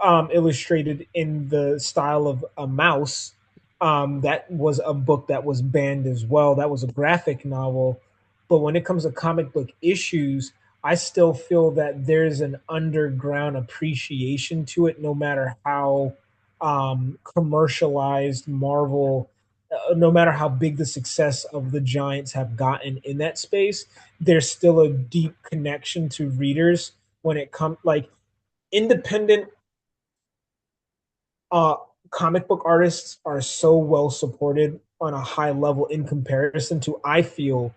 [SPEAKER 2] illustrated in the style of a mouse. That was a book that was banned as well. That was a graphic novel. But when it comes to comic book issues, I still feel that there's an underground appreciation to it, no matter how commercialized Marvel, no matter how big the success of the Giants have gotten in that space, there's still a deep connection to readers when it comes like independent uh, comic book artists are so well supported on a high level in comparison to, I feel,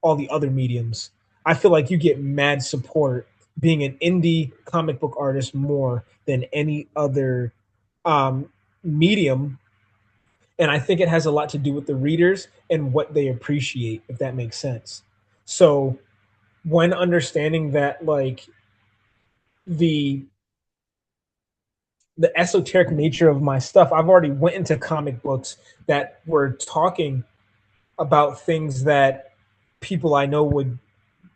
[SPEAKER 2] all the other mediums. I feel like you get mad support being an indie comic book artist more than any other um, medium. And I think it has a lot to do with the readers and what they appreciate, if that makes sense. So when understanding that, like, the the esoteric nature of my stuff, I've already went into comic books that were talking about things that people I know would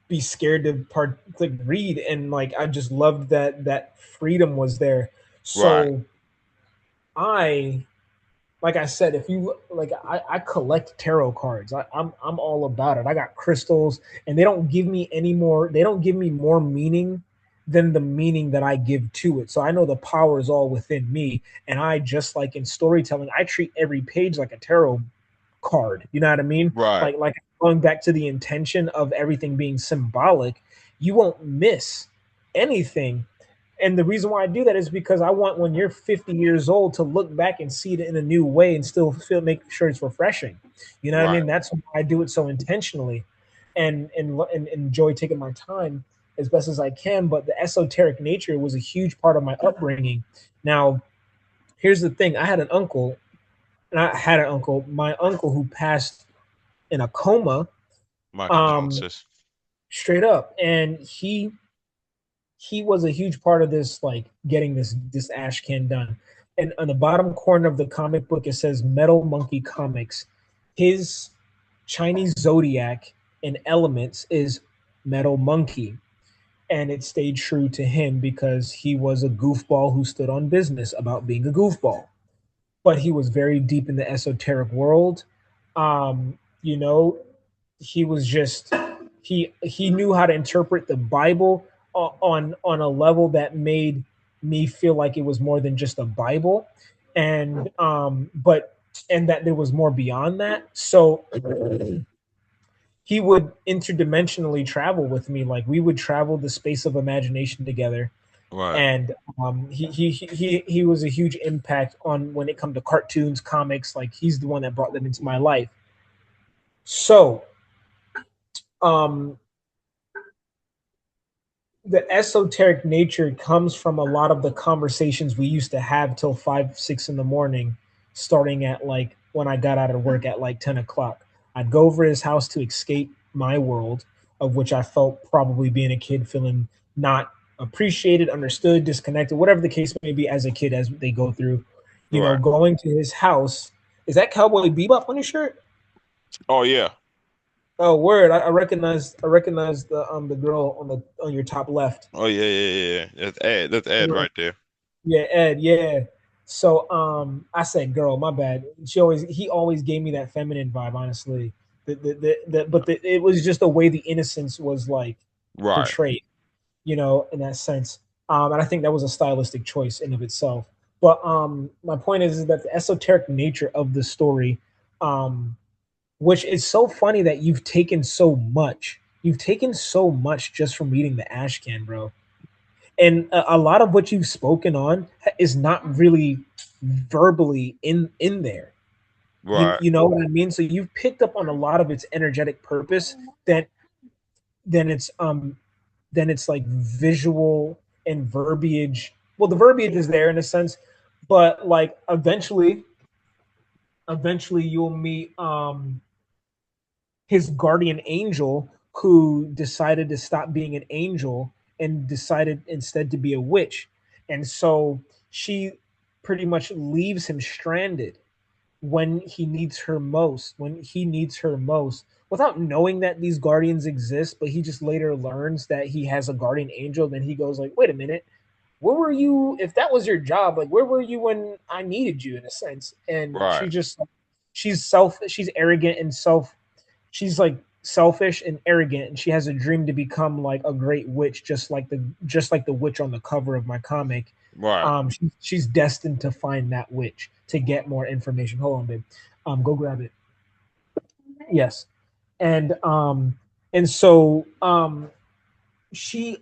[SPEAKER 2] be scared to like read, and like I just loved that freedom was there.
[SPEAKER 1] right,
[SPEAKER 2] So I like I said, if you like, I collect tarot cards. I'm all about it. I got crystals, and they don't give me any more. They don't give me more meaning than the meaning that I give to it. So I know the power is all within me, and I just like in storytelling, I treat every page like a tarot card. You know what I mean?
[SPEAKER 1] right,
[SPEAKER 2] Like going back to the intention of everything being symbolic, you won't miss anything. And the reason why I do that is because I want, when you're 50 years old, to look back and see it in a new way and still feel, make sure it's refreshing. You know what I
[SPEAKER 1] right,
[SPEAKER 2] mean? That's why I do it so intentionally, and enjoy taking my time as best as I can. But the esoteric nature was a huge part of my upbringing. Now, here's the thing: my uncle who passed in a coma,
[SPEAKER 1] my
[SPEAKER 2] um,
[SPEAKER 1] condolences.
[SPEAKER 2] straight up, and he was a huge part of this, like getting this ash can done. And on the bottom corner of the comic book, it says Metal Monkey Comics. His Chinese zodiac and elements is Metal Monkey, and it stayed true to him because he was a goofball who stood on business about being a goofball, but he was very deep in the esoteric world. You know, he was just he knew how to interpret the Bible on a level that made me feel like it was more than just a Bible, and and that there was more beyond that. So he would interdimensionally travel with me. Like we would travel the space of imagination together,
[SPEAKER 1] Right.
[SPEAKER 2] and he was a huge impact on when it comes to cartoons, comics. Like he's the one that brought that into my life. So um, the esoteric nature comes from a lot of the conversations we used to have till 5, 6 in the morning, starting at like when I got out of work at like 10 o'clock. I'd go over to his house to escape my world, of which I felt probably being a kid, feeling not appreciated, understood, disconnected, whatever the case may be as a kid, as they go through,
[SPEAKER 1] Right.
[SPEAKER 2] going to his house. Is that Cowboy Bebop on your shirt?
[SPEAKER 1] Oh yeah.
[SPEAKER 2] Oh, word! I recognize the girl on your top left.
[SPEAKER 1] Oh yeah, yeah, yeah, yeah. That's Ed. That's Ed right there.
[SPEAKER 2] Yeah, Ed. Yeah. So I said girl, my bad. He always gave me that feminine vibe, honestly. It was just the way the innocence was like
[SPEAKER 1] Right.
[SPEAKER 2] portrayed, in that sense. And I think that was a stylistic choice in of itself. But my point is that the esoteric nature of the story, um, which is so funny that you've taken so much. You've taken so much just from reading the Ashcan, bro. And a lot of what you've spoken on is not really verbally in there. You
[SPEAKER 1] Right,
[SPEAKER 2] you know what I mean? So you've picked up on a lot of its energetic purpose that then it's then it's like visual and verbiage. Well, the verbiage is there in a sense, but like eventually you'll meet his guardian angel who decided to stop being an angel and decided instead to be a witch. And so she pretty much leaves him stranded when he needs her most, without knowing that these guardians exist, but he just later learns that he has a guardian angel. Then he goes like, wait a minute, where were you if that was your job? Like, where were you when I needed you, in a sense? And
[SPEAKER 1] right,
[SPEAKER 2] she's arrogant and she's like selfish and arrogant, and she has a dream to become like a great witch, just like the witch on the cover of my comic.
[SPEAKER 1] right.
[SPEAKER 2] She's destined to find that witch to get more information. Hold on, babe. Go grab it. Yes, and she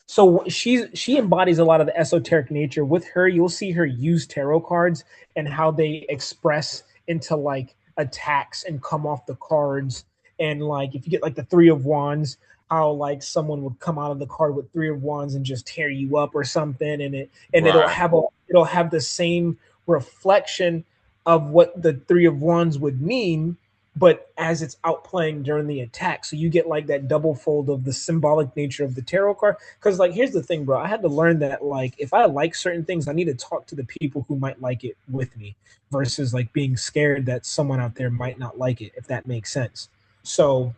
[SPEAKER 2] so she embodies a lot of the esoteric nature. With her, you'll see her use tarot cards and how they express into like attacks and come off the cards. And like if you get like the three of wands, how like someone would come out of the card with three of wands and just tear you up or something, and
[SPEAKER 1] Right.
[SPEAKER 2] it'll have the same reflection of what the three of wands would mean, but as it's outplaying during the attack. So you get like that double fold of the symbolic nature of the tarot card. Because like here's the thing, bro. I had to learn that like if I like certain things, I need to talk to the people who might like it with me versus like being scared that someone out there might not like it, if that makes sense. So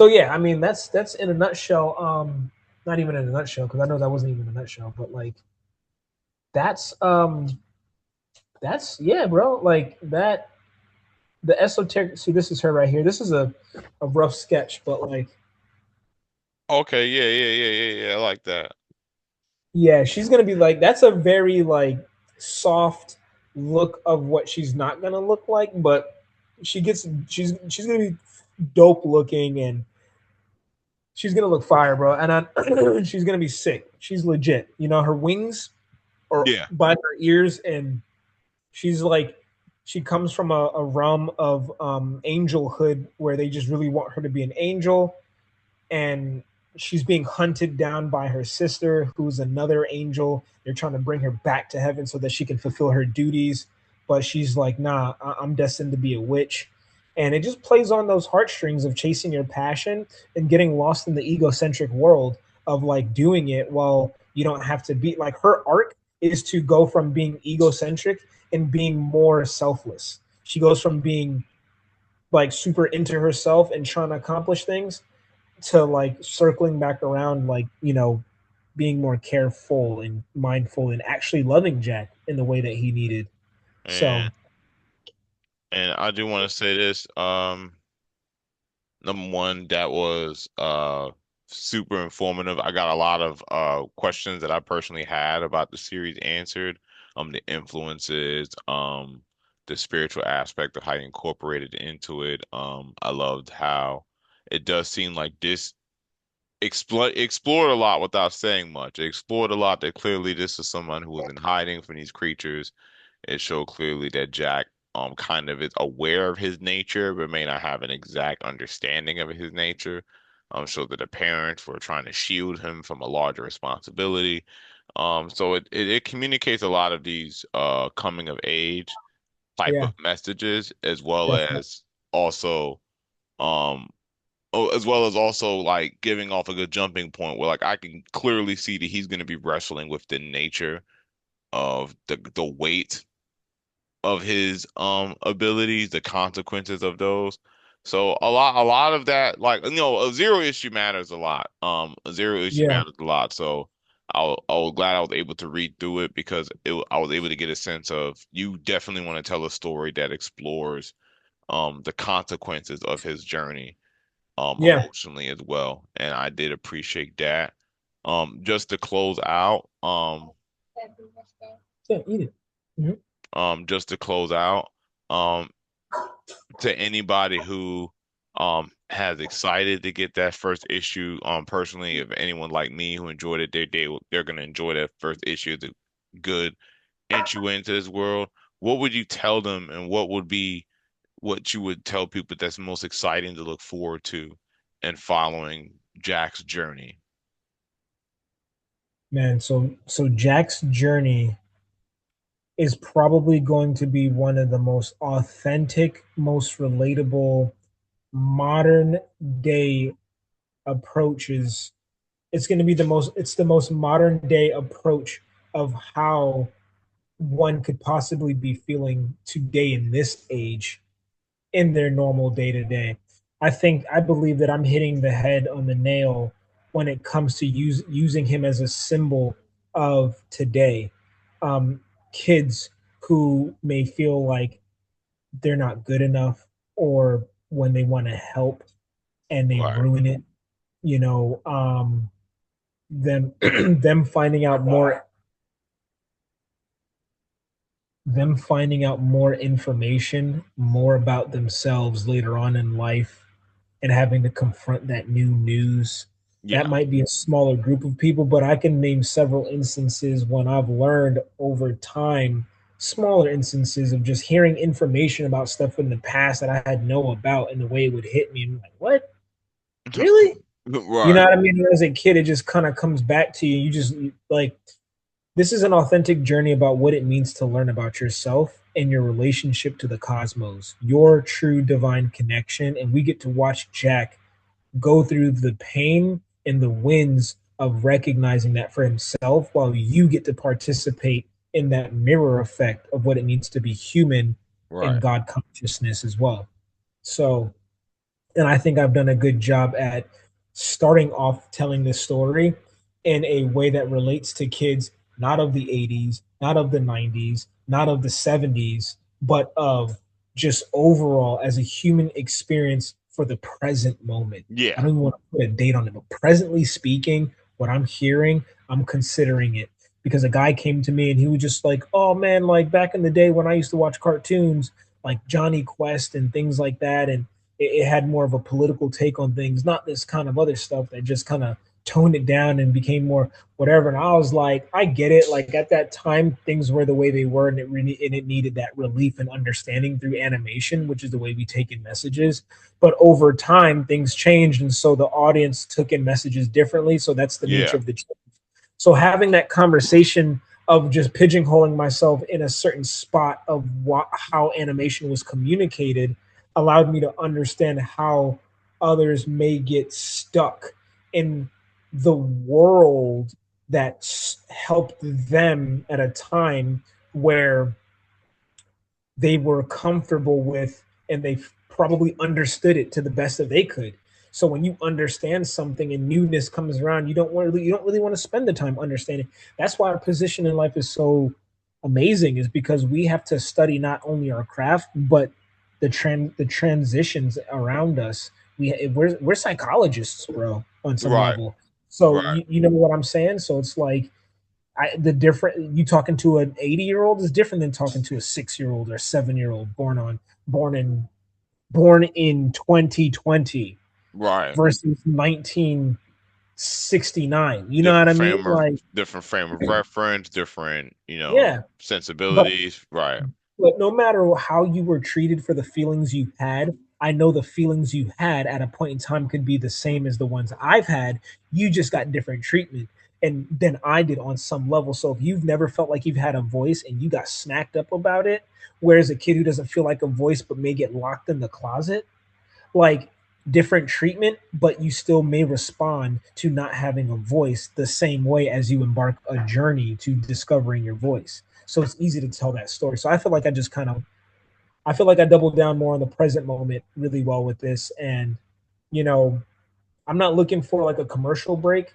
[SPEAKER 2] yeah, I mean that's in a nutshell. Not even in a nutshell, because I know that wasn't even a nutshell, but like that's that's yeah, bro. Like that the esoteric. See, this is her right here. This is a rough sketch, but like
[SPEAKER 1] Okay, yeah, yeah, yeah, yeah, yeah. I like that.
[SPEAKER 2] yeah, she's gonna be like that's a very like soft look of what she's not gonna look like, but she's gonna be dope looking, and she's gonna look fire, bro. And she's gonna be sick. She's legit. You know, her wings are
[SPEAKER 1] Yeah.
[SPEAKER 2] by her ears, and she's like she comes from a realm of angelhood where they just really want her to be an angel, and she's being hunted down by her sister, who's another angel. They're trying to bring her back to heaven so that she can fulfill her duties. But she's like, nah, I'm destined to be a witch. And it just plays on those heartstrings of chasing your passion and getting lost in the egocentric world of like doing it while you don't have to be like her arc is to go from being egocentric and being more selfless. She goes from being like super into herself and trying to accomplish things to like circling back around, like, you know, being more careful and mindful and actually loving Jack in the way that he needed.
[SPEAKER 1] And
[SPEAKER 2] So
[SPEAKER 1] I do want to say this. Number one, that was super informative. I got a lot of questions that I personally had about the series answered. The influences, the spiritual aspect of how you incorporated into it. I loved how it does seem like this explored a lot without saying much. It explored a lot that clearly this is someone who was in hiding from these creatures. It showed clearly that Jack kind of is aware of his nature, but may not have an exact understanding of his nature. So that the parents were trying to shield him from a larger responsibility. So it communicates a lot of these coming of age type
[SPEAKER 2] yeah,
[SPEAKER 1] of messages, as well
[SPEAKER 2] definitely.
[SPEAKER 1] as also um as well as also like giving off a good jumping point where like I can clearly see that he's going to be wrestling with the nature of the weight of his abilities, the consequences of those. So a lot of that, like, a zero issue matters a lot. A zero issue
[SPEAKER 2] Yeah,
[SPEAKER 1] matters a lot. So I was glad I was able to read through it because I was able to get a sense of you definitely want to tell a story that explores the consequences of his journey.
[SPEAKER 2] Yeah.
[SPEAKER 1] emotionally as well. And I did appreciate that. Just to close out,
[SPEAKER 2] Yeah, eat it. Mhm.
[SPEAKER 1] just to close out, um, to anybody who has excited to get that first issue, personally, if anyone like me who enjoyed it, they're gonna enjoy that first issue. The good entry into this world. What would you tell them, and what would be what you would tell people that's most exciting to look forward to and following Jack's journey?
[SPEAKER 2] Man, so Jack's journey is probably going to be one of the most authentic, most relatable modern day approaches. It's going to be the most modern day approach of how one could possibly be feeling today in this age in their normal day to day. I believe that I'm hitting the head on the nail when it comes to using him as a symbol of today. Um, Kids who may feel like they're not good enough, or when they want to help and they
[SPEAKER 1] Right.
[SPEAKER 2] ruin it, you know, them them finding out more them finding out more information, more about themselves later on in life, and having to confront that new news. That
[SPEAKER 1] Yeah.
[SPEAKER 2] might be a smaller group of people, but I can name several instances when I've learned over time, smaller instances of just hearing information about stuff in the past that I had know about, and the way it would hit me. I'm like, what? Really? You know
[SPEAKER 1] Right.
[SPEAKER 2] what I mean? As a kid, it just kind of comes back to you. You just like, this is an authentic journey about what it means to learn about yourself and your relationship to the cosmos, your true divine connection. And we get to watch Jack go through the pain and the wins of recognizing that for himself, while you get to participate in that mirror effect of what it means to be human in
[SPEAKER 1] Right.
[SPEAKER 2] God consciousness as well. So, and I think I've done a good job at starting off telling this story in a way that relates to kids not of the 80s, not of the 90s, not of the 70s, but of just overall as a human experience for the present moment. I
[SPEAKER 1] Yeah.
[SPEAKER 2] don't even want to put a date on it, but presently speaking, what I'm hearing, I'm considering it. Because a guy came to me and he was just like, oh man, like back in the day when I used to watch cartoons like Johnny Quest and things like that, and it had more of a political take on things, not this kind of other stuff that just kind of toned it down and became more whatever. And I was like, I get it. Like at that time, things were the way they were, and it needed that relief and understanding through animation, which is the way we take in messages. But over time, things changed, and so the audience took in messages differently. So that's the nature
[SPEAKER 1] Yeah.
[SPEAKER 2] of the change. So having that conversation of just pigeonholing myself in a certain spot of how animation was communicated allowed me to understand how others may get stuck in the world that helped them at a time where they were comfortable with, and they probably understood it to the best that they could. So when you understand something and newness comes around, you don't really want to spend the time understanding. That's why our position in life is so amazing, is because we have to study not only our craft but the transitions around us. We're psychologists, bro, on some
[SPEAKER 1] Right.
[SPEAKER 2] level. So
[SPEAKER 1] Right.
[SPEAKER 2] you know what I'm saying? So it's like, the different, you talking to an 80-year old is different than talking to a 6-year old or 7-year old born in born in 2020
[SPEAKER 1] Right.
[SPEAKER 2] versus 1969. You know what I mean? Like,
[SPEAKER 1] Different frame of reference, different,
[SPEAKER 2] yeah, but
[SPEAKER 1] sensibilities. Right.
[SPEAKER 2] no matter how you were treated for the feelings you had, I know the feelings you had at a point in time could be the same as the ones I've had. You just got different treatment and than I did on some level. So if you've never felt like you've had a voice and you got snacked up about it, whereas a kid who doesn't feel like a voice but may get locked in the closet, like, different treatment, but you still may respond to not having a voice the same way as you embark a journey to discovering your voice. So it's easy to tell that story. So I feel like I feel like I doubled down more on the present moment really well with this. And, you know, I'm not looking for like a commercial break,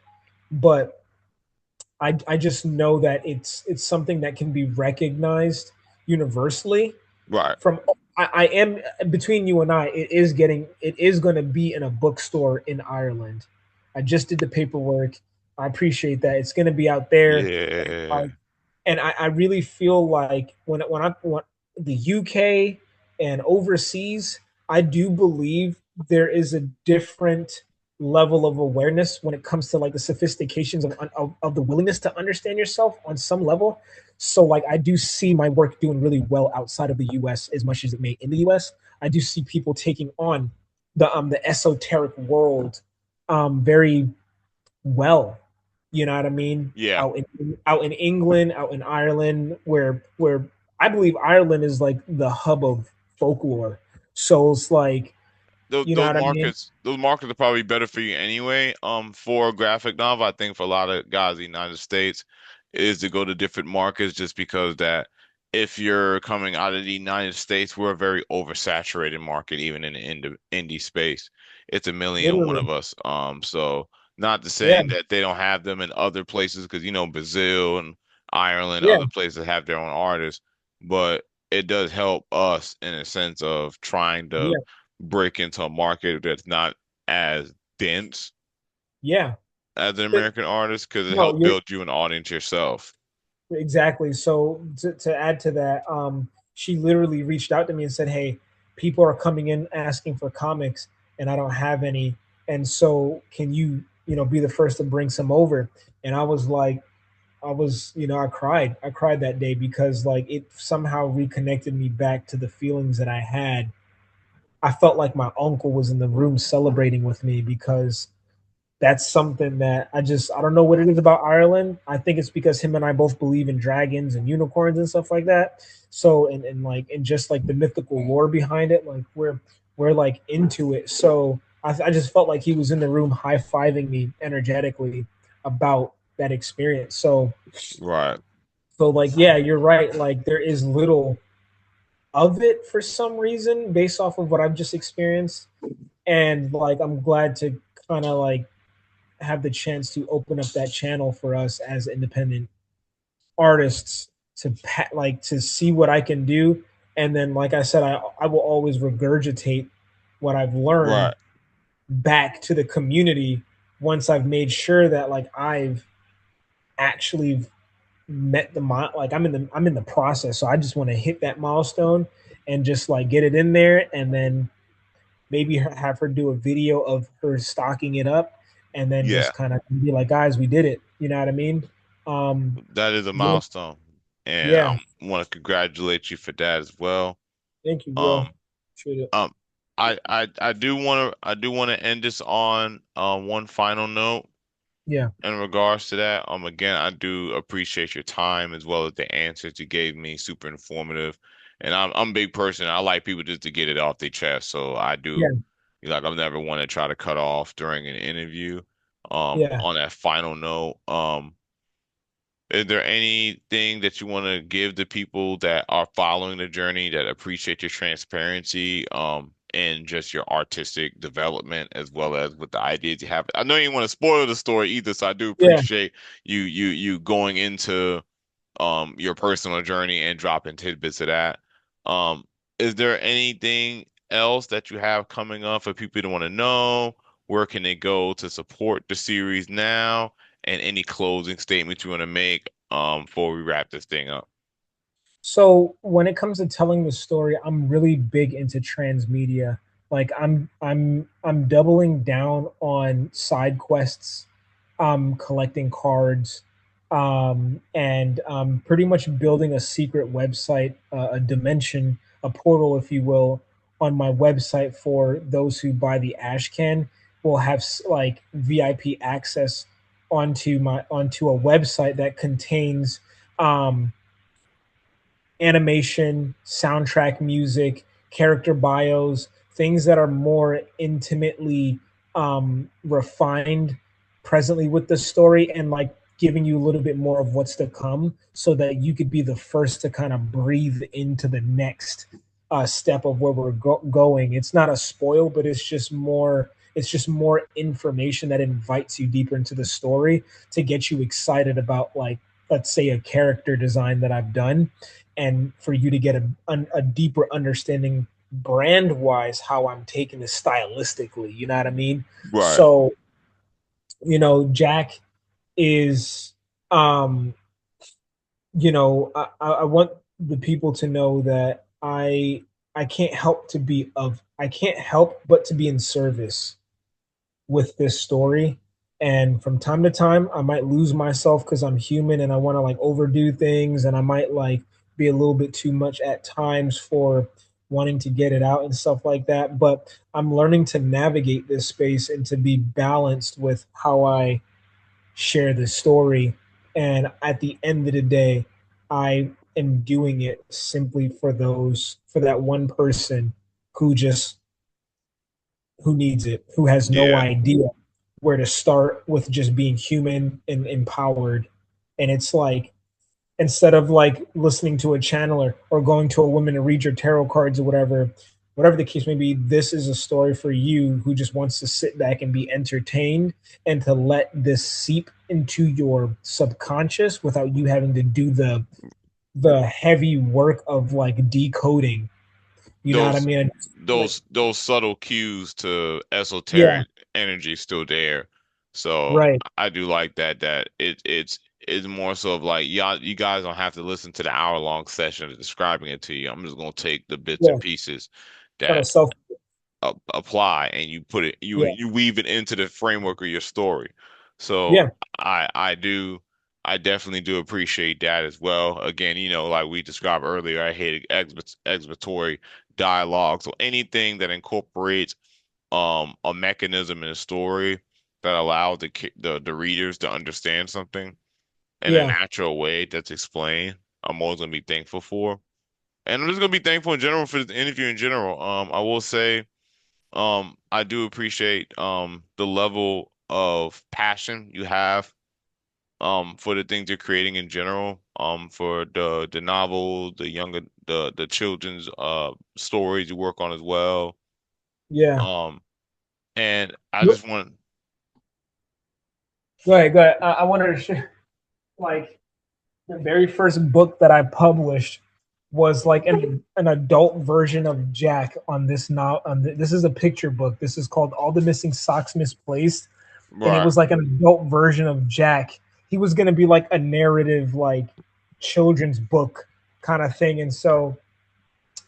[SPEAKER 2] but I just know that it's something that can be recognized universally
[SPEAKER 1] Right.
[SPEAKER 2] from. I am between you and I. It is going to be in a bookstore in Ireland. I just did the paperwork. I appreciate that. It's going to be out there.
[SPEAKER 1] Yeah.
[SPEAKER 2] Like, and I really feel like when the UK and overseas, I do believe there is a different level of awareness when it comes to like the sophistications of the willingness to understand yourself on some level. So like I do see my work doing really well outside of the US as much as it may in the US. I do see people taking on the esoteric world very well. You know what I mean?
[SPEAKER 1] Yeah.
[SPEAKER 2] Out in England, out in Ireland, where I believe Ireland is like the hub of folklore. So it's like,
[SPEAKER 1] those
[SPEAKER 2] you know
[SPEAKER 1] those
[SPEAKER 2] what I mean?
[SPEAKER 1] markets those markets are probably better for you anyway. For a graphic novel, I think for a lot of guys in the United States is to go to different markets just because that if you're coming out of the United States, we're a very oversaturated market, even in the indie space. It's a million and one
[SPEAKER 2] Literally.
[SPEAKER 1] of us. So not to
[SPEAKER 2] Yeah,
[SPEAKER 1] saying that they don't have them in other places, because Brazil and Ireland,
[SPEAKER 2] yeah,
[SPEAKER 1] other places have their own artists, but it does help us in a sense of trying to
[SPEAKER 2] yeah,
[SPEAKER 1] break into a market that's not as dense
[SPEAKER 2] yeah.
[SPEAKER 1] as an
[SPEAKER 2] But
[SPEAKER 1] American artist because it
[SPEAKER 2] no,
[SPEAKER 1] helped
[SPEAKER 2] you're
[SPEAKER 1] build you an audience yourself.
[SPEAKER 2] exactly. So to add to that, she literally reached out to me and said, "Hey, people are coming in asking for comics, and I don't have any. And so, can you, be the first to bring some over?" And I was like, I cried. I cried that day because like it somehow reconnected me back to the feelings that I had. I felt like my uncle was in the room celebrating with me because that's something that I don't know what it is about Ireland. I think it's because him and I both believe in dragons and unicorns and stuff like that. So and just like the mythical lore behind it, like we're like into it. So I just felt like he was in the room high fiving me energetically about that experience.
[SPEAKER 1] Right,
[SPEAKER 2] So like yeah, you're right. Like there is little of it for some reason based off of what I've just experienced. And like I'm glad to kind of like have the chance to open up that channel for us as independent artists to like to see what I can do. And then like I said, I will always regurgitate what I've learned
[SPEAKER 1] right.
[SPEAKER 2] back to the community once I've made sure that like I've actually met like I'm in the process. So I just want to hit that milestone and just like get it in there and then maybe have her do a video of her stocking it up and then
[SPEAKER 1] Yeah,
[SPEAKER 2] just kind of be like, guys, we did it. You know what I mean? Um,
[SPEAKER 1] that is a
[SPEAKER 2] yeah,
[SPEAKER 1] milestone, and
[SPEAKER 2] yeah.
[SPEAKER 1] I want to congratulate you for that as well.
[SPEAKER 2] Thank you, bro.
[SPEAKER 1] Um,
[SPEAKER 2] Appreciate it.
[SPEAKER 1] um, I do want to end this on one final note
[SPEAKER 2] Yeah,
[SPEAKER 1] in regards to that. Again, I do appreciate your time as well as the answers you gave me, super informative. And I'm a big person. I like people just to get it off their chest. So I do
[SPEAKER 2] yeah,
[SPEAKER 1] like I've never want to try to cut off during an interview.
[SPEAKER 2] yeah.
[SPEAKER 1] On that final note, is there anything that you want to give the people that are following the journey that appreciate your transparency, and just your artistic development as well as with the ideas you have? I know you don't want to spoil the story either, so I do
[SPEAKER 2] Yeah.
[SPEAKER 1] appreciate you going into your personal journey and dropping tidbits of that. Um, is there anything else that you have coming up for people to want to know? Where can they go to support the series now? And any closing statements you want to make before we wrap this thing up?
[SPEAKER 2] So when it comes to telling the story, I'm really big into transmedia. Like I'm doubling down on side quests, collecting cards, and pretty much building a secret website, a dimension, a portal, if you will, on my website for those who buy the ash can will have like VIP access onto a website that contains um animation, soundtrack music, character bios, things that are more intimately refined presently with the story and like giving you a little bit more of what's to come so that you could be the first to kind of breathe into the next step of where we're going. It's not a spoil, but it's just more information that invites you deeper into the story to get you excited about like let's say a character design that I've done and for you to get a deeper understanding brand wise how I'm taking this stylistically. You know what I mean?
[SPEAKER 1] Right.
[SPEAKER 2] So, Jack is, um, I want the people to know that I can't help to be of I can't help but to be in service with this story. And from time to time, I might lose myself because I'm human and I want to like overdo things, and I might like be a little bit too much at times for wanting to get it out and stuff like that. But I'm learning to navigate this space and to be balanced with how I share the story. And at the end of the day, I am doing it simply for that one person who just who needs it, who has no
[SPEAKER 1] Yeah.
[SPEAKER 2] idea where to start with just being human and empowered. And it's like, instead of like listening to a channeler or going to a woman to read your tarot cards or whatever the case may be, this is a story for you who just wants to sit back and be entertained and to let this seep into your subconscious without you having to do the heavy work of like decoding. You know what I
[SPEAKER 1] Those
[SPEAKER 2] mean? Like,
[SPEAKER 1] those subtle cues to
[SPEAKER 2] yeah,
[SPEAKER 1] esoteric energy still there. So
[SPEAKER 2] right.
[SPEAKER 1] I do like that it's more so of like y'all you guys don't have to listen to the hour-long session of describing it to you. I'm just gonna take the bits
[SPEAKER 2] Yeah.
[SPEAKER 1] and pieces
[SPEAKER 2] Kind
[SPEAKER 1] that
[SPEAKER 2] of self.
[SPEAKER 1] apply and you put it
[SPEAKER 2] Yeah.
[SPEAKER 1] you weave it into the framework of your story. So
[SPEAKER 2] Yeah.
[SPEAKER 1] I definitely do appreciate that as well. Again, like we described earlier, I hate exploratory dialogue. So anything that incorporates a mechanism in a story that allows the readers to understand something in a
[SPEAKER 2] Yeah.
[SPEAKER 1] natural way that's explained, I'm always gonna be thankful for. And I'm just gonna be thankful in general for the interview in general. I will say I do appreciate the level of passion you have for the things you're creating in general, for the novel, the children's stories you work on as well.
[SPEAKER 2] Yeah.
[SPEAKER 1] Um and I
[SPEAKER 2] Go
[SPEAKER 1] just want
[SPEAKER 2] ahead. Go ahead. I wanted to share, like, the very first book that I published was like an adult version of Jack on this now. This is a picture book. This is called All the Missing Socks Misplaced, and it
[SPEAKER 1] right.
[SPEAKER 2] was like an adult version of Jack. He was going to be like a narrative, like children's book kind of thing, and so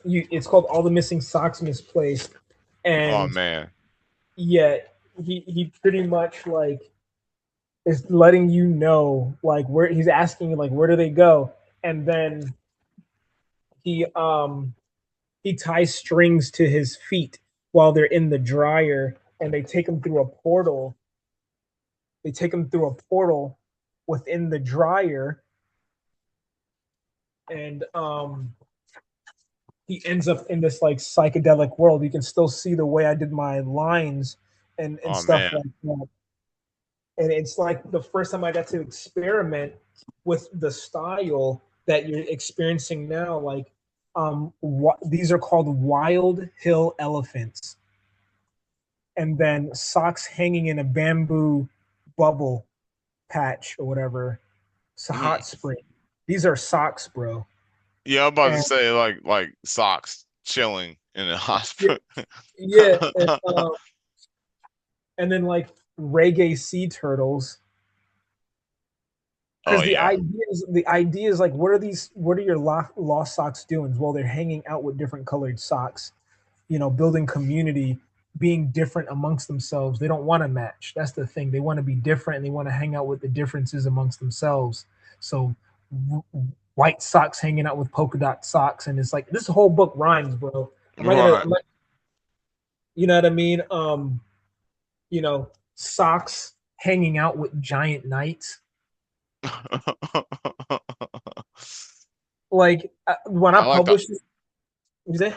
[SPEAKER 2] it's called All the Missing Socks Misplaced,
[SPEAKER 1] Oh
[SPEAKER 2] and
[SPEAKER 1] man.
[SPEAKER 2] yeah, he pretty much like is letting you know like where he's asking you like where do they go, and then he um he ties strings to his feet while they're in the dryer, and they take him through a portal within the dryer, and he ends up in this like psychedelic world. You can still see the way I did my lines and
[SPEAKER 1] Oh
[SPEAKER 2] stuff
[SPEAKER 1] man.
[SPEAKER 2] like that. And it's like the first time I got to experiment with the style that you're experiencing now. Like, these are called wild hill elephants, and then socks hanging in a bamboo bubble patch or whatever. It's a hot
[SPEAKER 1] Mhm.
[SPEAKER 2] spring. These are socks, bro.
[SPEAKER 1] Yeah, I'm about to
[SPEAKER 2] And
[SPEAKER 1] say like socks chilling in the
[SPEAKER 2] yeah,
[SPEAKER 1] hospital.
[SPEAKER 2] yeah, and then like reggae sea turtles,
[SPEAKER 1] Oh
[SPEAKER 2] because
[SPEAKER 1] yeah.
[SPEAKER 2] the idea is like what are your lost socks doing? Well, they're hanging out with different colored socks, building community, being different amongst themselves. They don't want to match. That's the thing. They want to be different and they want to hang out with the differences amongst themselves. So white socks hanging out with polka dot socks, and it's like this whole book rhymes, bro. I'm not gonna,
[SPEAKER 1] Right.
[SPEAKER 2] I'm not, you know what I mean? Socks hanging out with giant knights. Like, when I
[SPEAKER 1] I like that.
[SPEAKER 2] published, you say?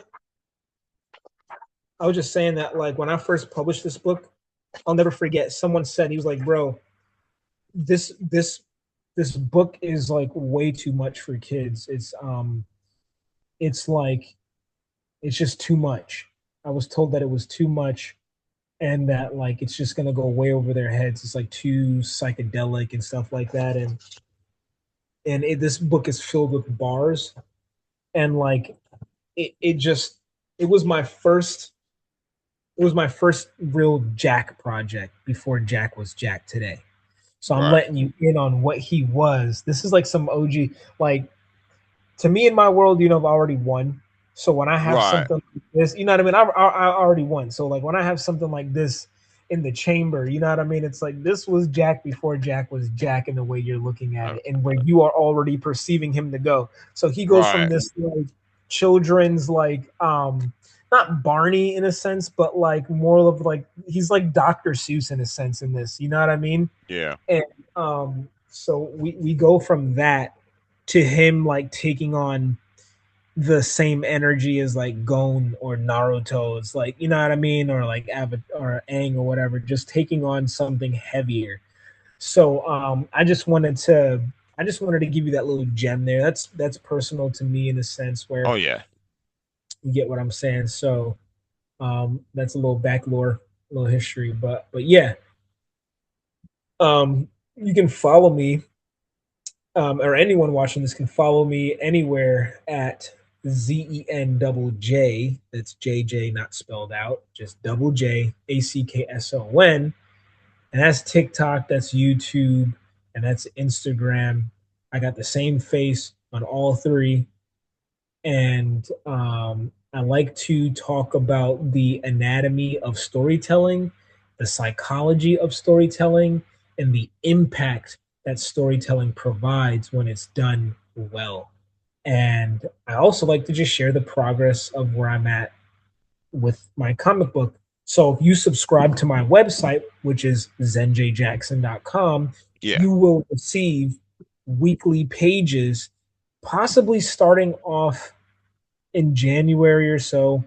[SPEAKER 2] I was just saying that like when I first published this book, I'll never forget. Someone said he was like, "Bro, this this this book is like way too much for kids. It's like it's just too much." I was told that it was too much and that like it's just gonna go way over their heads. It's like too psychedelic and stuff like that. And this book is filled with bars. and like it just it was my first it was my first real Jack project before Jack was Jack today. So I'm
[SPEAKER 1] Right.
[SPEAKER 2] letting you in on what he was. This is like some OG, like to me in my world, I've already won. So when I have
[SPEAKER 1] Right.
[SPEAKER 2] something like this, you know what I mean? I already won. So like when I have something like this in the chamber, you know what I mean? It's like this was Jack before Jack was Jack in the way you're looking at
[SPEAKER 1] Uh,
[SPEAKER 2] it and where you are already perceiving him to go. So he goes from
[SPEAKER 1] right.
[SPEAKER 2] this like children's like not Barney in a sense, but like more of like he's like Dr. Seuss in a sense in this. You know what I mean?
[SPEAKER 1] Yeah.
[SPEAKER 2] And so we go from that to him like taking on the same energy as like Gon or Naruto. It's like you know what I mean, or like Avatar or Aang or whatever, just taking on something heavier. So I just wanted to give you that little gem there. That's personal to me in a sense
[SPEAKER 1] Oh
[SPEAKER 2] where
[SPEAKER 1] yeah.
[SPEAKER 2] you get what I'm saying. So that's a little back lore, a little history, but yeah, you can follow me or anyone watching this can follow me anywhere at ZEN That's JJ not spelled out, just double J ACKSON. And that's TikTok, that's YouTube, and that's Instagram. I got the same face on all three. And I like to talk about the anatomy of storytelling, the psychology of storytelling, and the impact that storytelling provides when it's done well. And I also like to just share the progress of where I'm at with my comic book. So if you subscribe to my website, which is zenjjackson.com,
[SPEAKER 1] Yeah.
[SPEAKER 2] you will receive weekly pages, possibly starting off in January or so,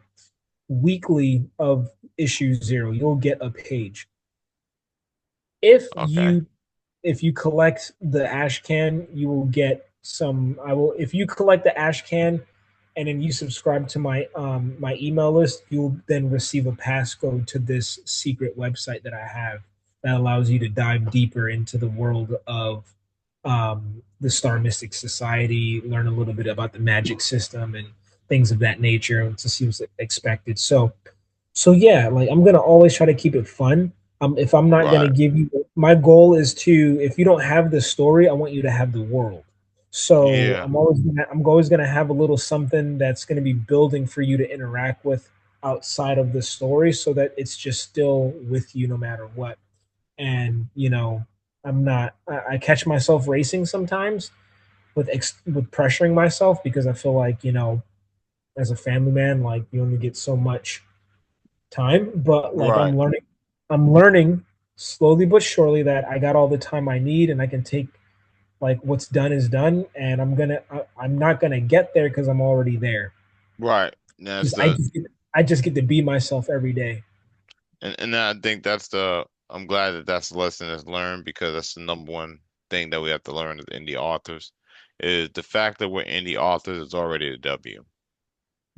[SPEAKER 2] weekly of issue 0. You'll get a page. If
[SPEAKER 1] Okay.
[SPEAKER 2] you if you collect the ash can, you will get some. I will if you collect the ash can, and then you subscribe to my email list, you'll then receive a passcode to this secret website that I have that allows you to dive deeper into the world of the Star Mystic Society, learn a little bit about the magic system and things of that nature to see what's expected. So yeah, like I'm gonna always try to keep it fun. If I'm not gonna
[SPEAKER 1] Right.
[SPEAKER 2] give you, my goal is to, if you don't have the story, I want you to have the world. So
[SPEAKER 1] Yeah.
[SPEAKER 2] I'm always gonna have a little something that's gonna be building for you to interact with outside of the story, so that it's just still with you no matter what. And I'm not. I catch myself racing sometimes with pressuring myself because I feel like as a family man, like you only get so much time, but like
[SPEAKER 1] Right.
[SPEAKER 2] I'm learning slowly but surely that I got all the time I need and I can take like what's done is done and I'm not going to get there cuz I'm already there.
[SPEAKER 1] Right. That's
[SPEAKER 2] Just I
[SPEAKER 1] the
[SPEAKER 2] just get, I just get to be myself every day.
[SPEAKER 1] and I think that's the I'm glad that that's the lesson that's learned because that's the number one thing that we have to learn as indie authors is the fact that we're indie authors is already a W.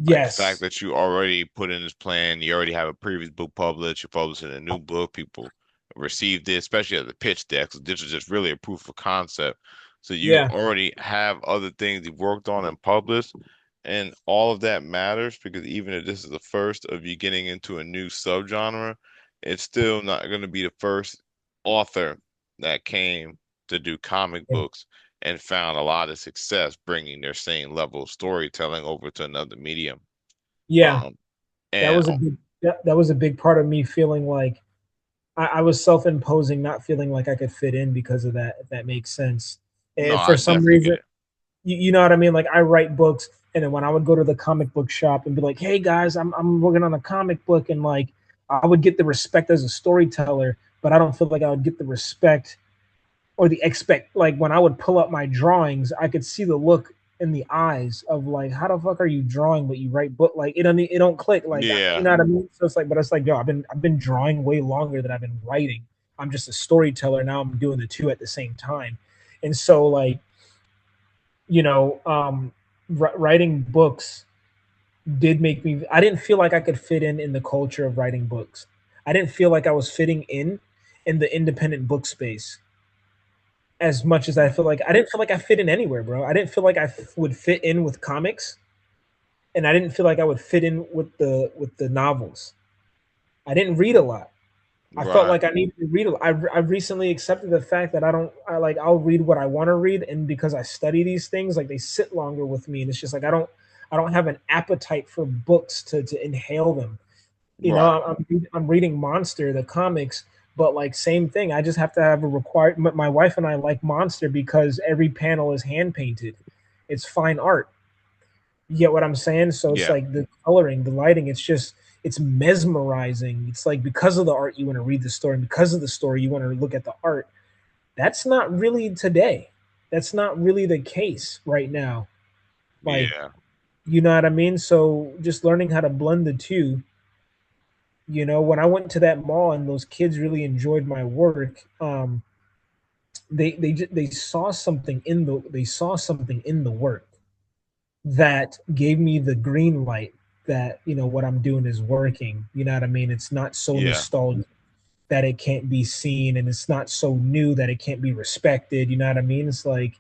[SPEAKER 1] Like the fact
[SPEAKER 2] Yes.
[SPEAKER 1] that you already put in this plan, you already have a previous book published, you're publishing a new book, people received it, especially as a pitch deck. So this is just really a proof of concept. So you
[SPEAKER 2] Yeah.
[SPEAKER 1] already have other things you've worked on and published, and all of that matters because even if this is the first of you getting into a new subgenre, it's still not going to be the first author that came to do comic books and found a lot of success bringing their same level of storytelling over to another medium.
[SPEAKER 2] Yeah.
[SPEAKER 1] Um,
[SPEAKER 2] That
[SPEAKER 1] and
[SPEAKER 2] was a big that was a big part of me feeling like I was self-imposing, not feeling like I could fit in because of that, if that makes sense.
[SPEAKER 1] no,
[SPEAKER 2] And
[SPEAKER 1] I
[SPEAKER 2] for some
[SPEAKER 1] definitely get
[SPEAKER 2] reason,
[SPEAKER 1] it.
[SPEAKER 2] you know what I mean? Like I write books, and then when I would go to the comic book shop and be like, "Hey guys, I'm working on a comic book," and like I would get the respect as a storyteller, but I don't feel like I would get the respect or the expect. Like when I would pull up my drawings, I could see the look in the eyes of like, "How the fuck are you drawing? But you write book like it don't click." Like you
[SPEAKER 1] Yeah,
[SPEAKER 2] know what I mean? So it's like, but it's like, yo, I've been drawing way longer than I've been writing. I'm just a storyteller now. I'm doing the two at the same time, and so like you know, writing books did make me. I didn't feel like I could fit in the culture of writing books. I didn't feel like I was fitting in the independent book space as much as I didn't feel like I fit in anywhere, bro. I didn't feel like would fit in with comics. and I didn't feel like I would fit in with the novels. I didn't read a lot. I felt
[SPEAKER 1] Right.
[SPEAKER 2] like I needed to read. I recently accepted the fact that I don't. I like I'll read what I want to read, and because I study these things, like they sit longer with me, and it's just like I don't have an appetite for books to inhale them. You know,
[SPEAKER 1] Right.
[SPEAKER 2] I'm reading Monster the comics, but like same thing. I just have to have a required. My wife and I like Monster because every panel is hand painted. It's fine art. You get what I'm saying? So it's
[SPEAKER 1] Yeah.
[SPEAKER 2] like the coloring, the lighting, it's mesmerizing. It's like because of the art you want to read the story, and because of the story you want to look at the art. That's not really today. That's not really the case right now. Like,
[SPEAKER 1] Yeah.
[SPEAKER 2] you know what I mean? So just learning how to blend the two. You know, when I went to that mall and those kids really enjoyed my work, they saw something in the work that gave me the green light that what I'm doing is working. You know what I mean? It's not so
[SPEAKER 1] Yeah.
[SPEAKER 2] nostalgic that it can't be seen, and it's not so new that it can't be respected. You know what I mean? It's like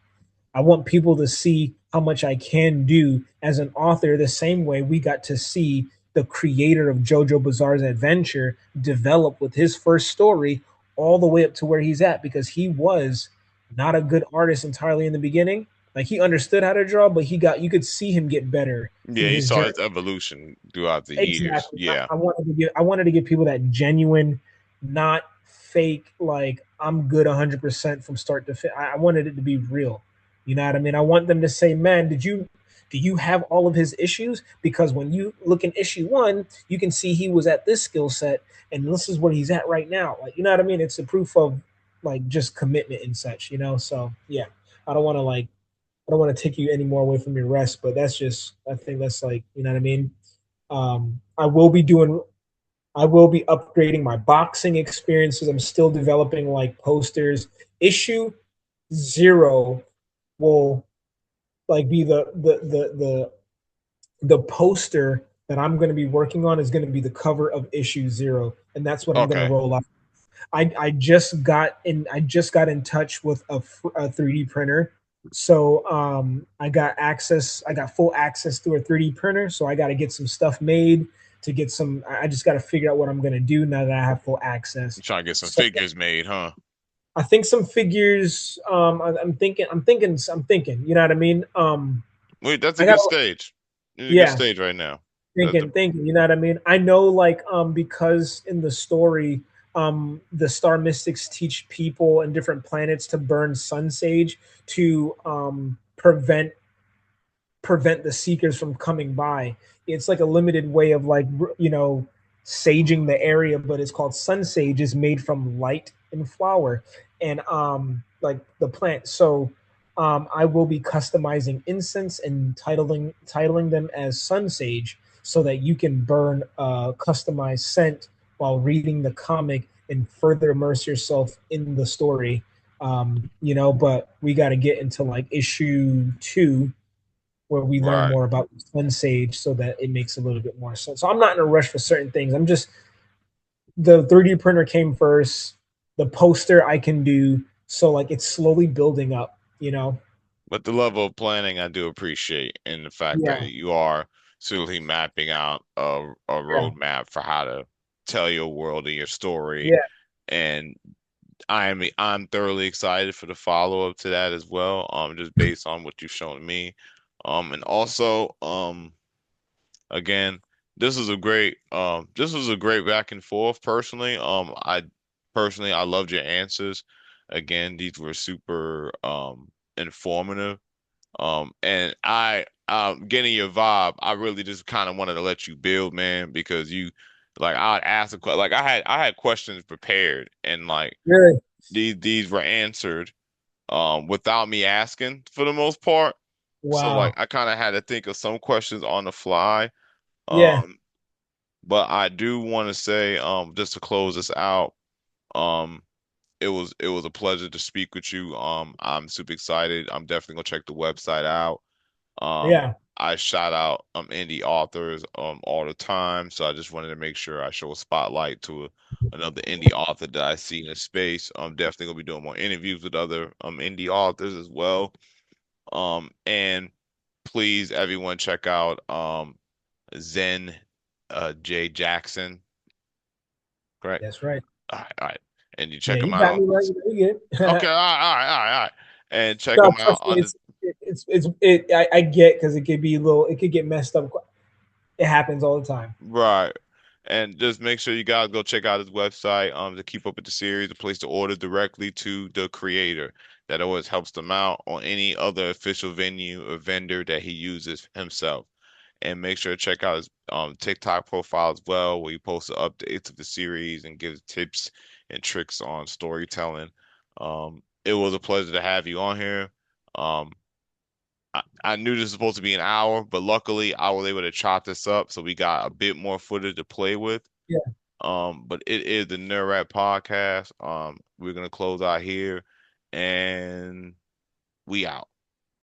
[SPEAKER 2] I want people to see how much I can do as an author, the same way we got to see the creator of JoJo Bizarre's Adventure develop with his first story all the way up to where he's at, because he was not a good artist entirely in the beginning. Like he understood how to draw, but you could see him get better
[SPEAKER 1] Yeah.
[SPEAKER 2] through
[SPEAKER 1] You
[SPEAKER 2] his
[SPEAKER 1] saw
[SPEAKER 2] journey.
[SPEAKER 1] its evolution throughout the years.
[SPEAKER 2] Exactly.
[SPEAKER 1] Yeah.
[SPEAKER 2] I wanted to give people that genuine, not fake, like I'm good 100% from start to finish. I wanted it to be real. You know what I mean? I want them to say, "Man, do you have all of his issues? Because when you look in issue 1, you can see he was at this skill set and this is where he's at right now." Like, you know what I mean? It's a proof of like just commitment and such, you know? So, yeah. I don't want to like I don't want to take you any more away from your rest, but that's just I think that's like, you know what I mean? Um, I will be doing I will be upgrading my boxing experiences. I'm still developing like posters. Issue 0 will like be the poster that I'm going to be working on is going to be the cover of issue 0, and that's what I'm going to
[SPEAKER 1] Okay.
[SPEAKER 2] roll out. I just got in touch with a 3D printer. So I got full access through a 3D printer. So I got to get some stuff made to get some. I just got to figure out what I'm gonna do now that I have full access.
[SPEAKER 1] You trying to get some
[SPEAKER 2] So
[SPEAKER 1] figures made, huh?
[SPEAKER 2] I think some figures. I'm thinking. You know what I mean?
[SPEAKER 1] Wait, that's a
[SPEAKER 2] I got
[SPEAKER 1] good stage. You're in a good
[SPEAKER 2] yeah.
[SPEAKER 1] stage right now. That's the
[SPEAKER 2] Thinking, you know what I mean? I know like because in the story, the Star Mystics teach people and different planets to burn sun sage to prevent the seekers from coming by. It's like a limited way of like saging the area, but it's called sun sage, is made from light and flower and like the plant. So I will be customizing incense and titling them as sun sage so that you can burn a customized scent while reading the comic and further immerse yourself in the story. But we got to get into like issue 2 where we learn
[SPEAKER 1] right.
[SPEAKER 2] more about Sun Sage so that it makes a little bit more sense. So I'm not in a rush for certain things. I'm just the 3D printer came first. The poster I can do, so like it's slowly building up. You know?
[SPEAKER 1] But the level of planning I do appreciate, and the fact that
[SPEAKER 2] Yeah,
[SPEAKER 1] you are seriously mapping out a
[SPEAKER 2] yeah,
[SPEAKER 1] roadmap for how to tell your world and your story.
[SPEAKER 2] yeah,
[SPEAKER 1] And I'm thoroughly excited for the follow up to that as well. Just based on what you've shown me. And also, again, this was a great back and forth personally. I loved your answers. Again, these were super informative. And getting your vibe, I really just kind of wanted to let you build, man, because you like I'd ask like I had questions prepared, and like
[SPEAKER 2] really.
[SPEAKER 1] these were answered without me asking for the most part. So like
[SPEAKER 2] Wow.
[SPEAKER 1] I kind of had to think of some questions on the fly.
[SPEAKER 2] Yeah,
[SPEAKER 1] Um but I do want to say, just to close this out, um, it was a pleasure to speak with you. I'm super excited. I'm definitely gonna check the website out. Um,
[SPEAKER 2] yeah,
[SPEAKER 1] I shout out indie authors all the time, so I just wanted to make sure I show a spotlight to another indie author that I see in the space. I'm definitely gonna be doing more interviews with other indie authors as well. And please, everyone, check out Zen J Jackson, correct?
[SPEAKER 2] That's right.
[SPEAKER 1] All right. And you
[SPEAKER 2] Yeah,
[SPEAKER 1] check
[SPEAKER 2] you
[SPEAKER 1] him
[SPEAKER 2] got
[SPEAKER 1] out.
[SPEAKER 2] me right. You
[SPEAKER 1] Okay,
[SPEAKER 2] good.
[SPEAKER 1] all right. And check
[SPEAKER 2] No,
[SPEAKER 1] him out
[SPEAKER 2] trust me,
[SPEAKER 1] on the
[SPEAKER 2] I get because it could be a little, it could get messed up. It happens all the time.
[SPEAKER 1] right. And just make sure you guys go check out his website to keep up with the series, a place to order directly to the creator. That always helps them out on any other official venue or vendor that he uses himself. And make sure to check out his TikTok profile as well, where he posts the updates of the series and gives tips and tricks on storytelling. It was a pleasure to have you on here. Um, I knew this was supposed to be an hour, but luckily I was able to chop this up so we got a bit more footage to play with.
[SPEAKER 2] Yeah.
[SPEAKER 1] But it is the Nerdrap Podcast. We're gonna close out here and we out.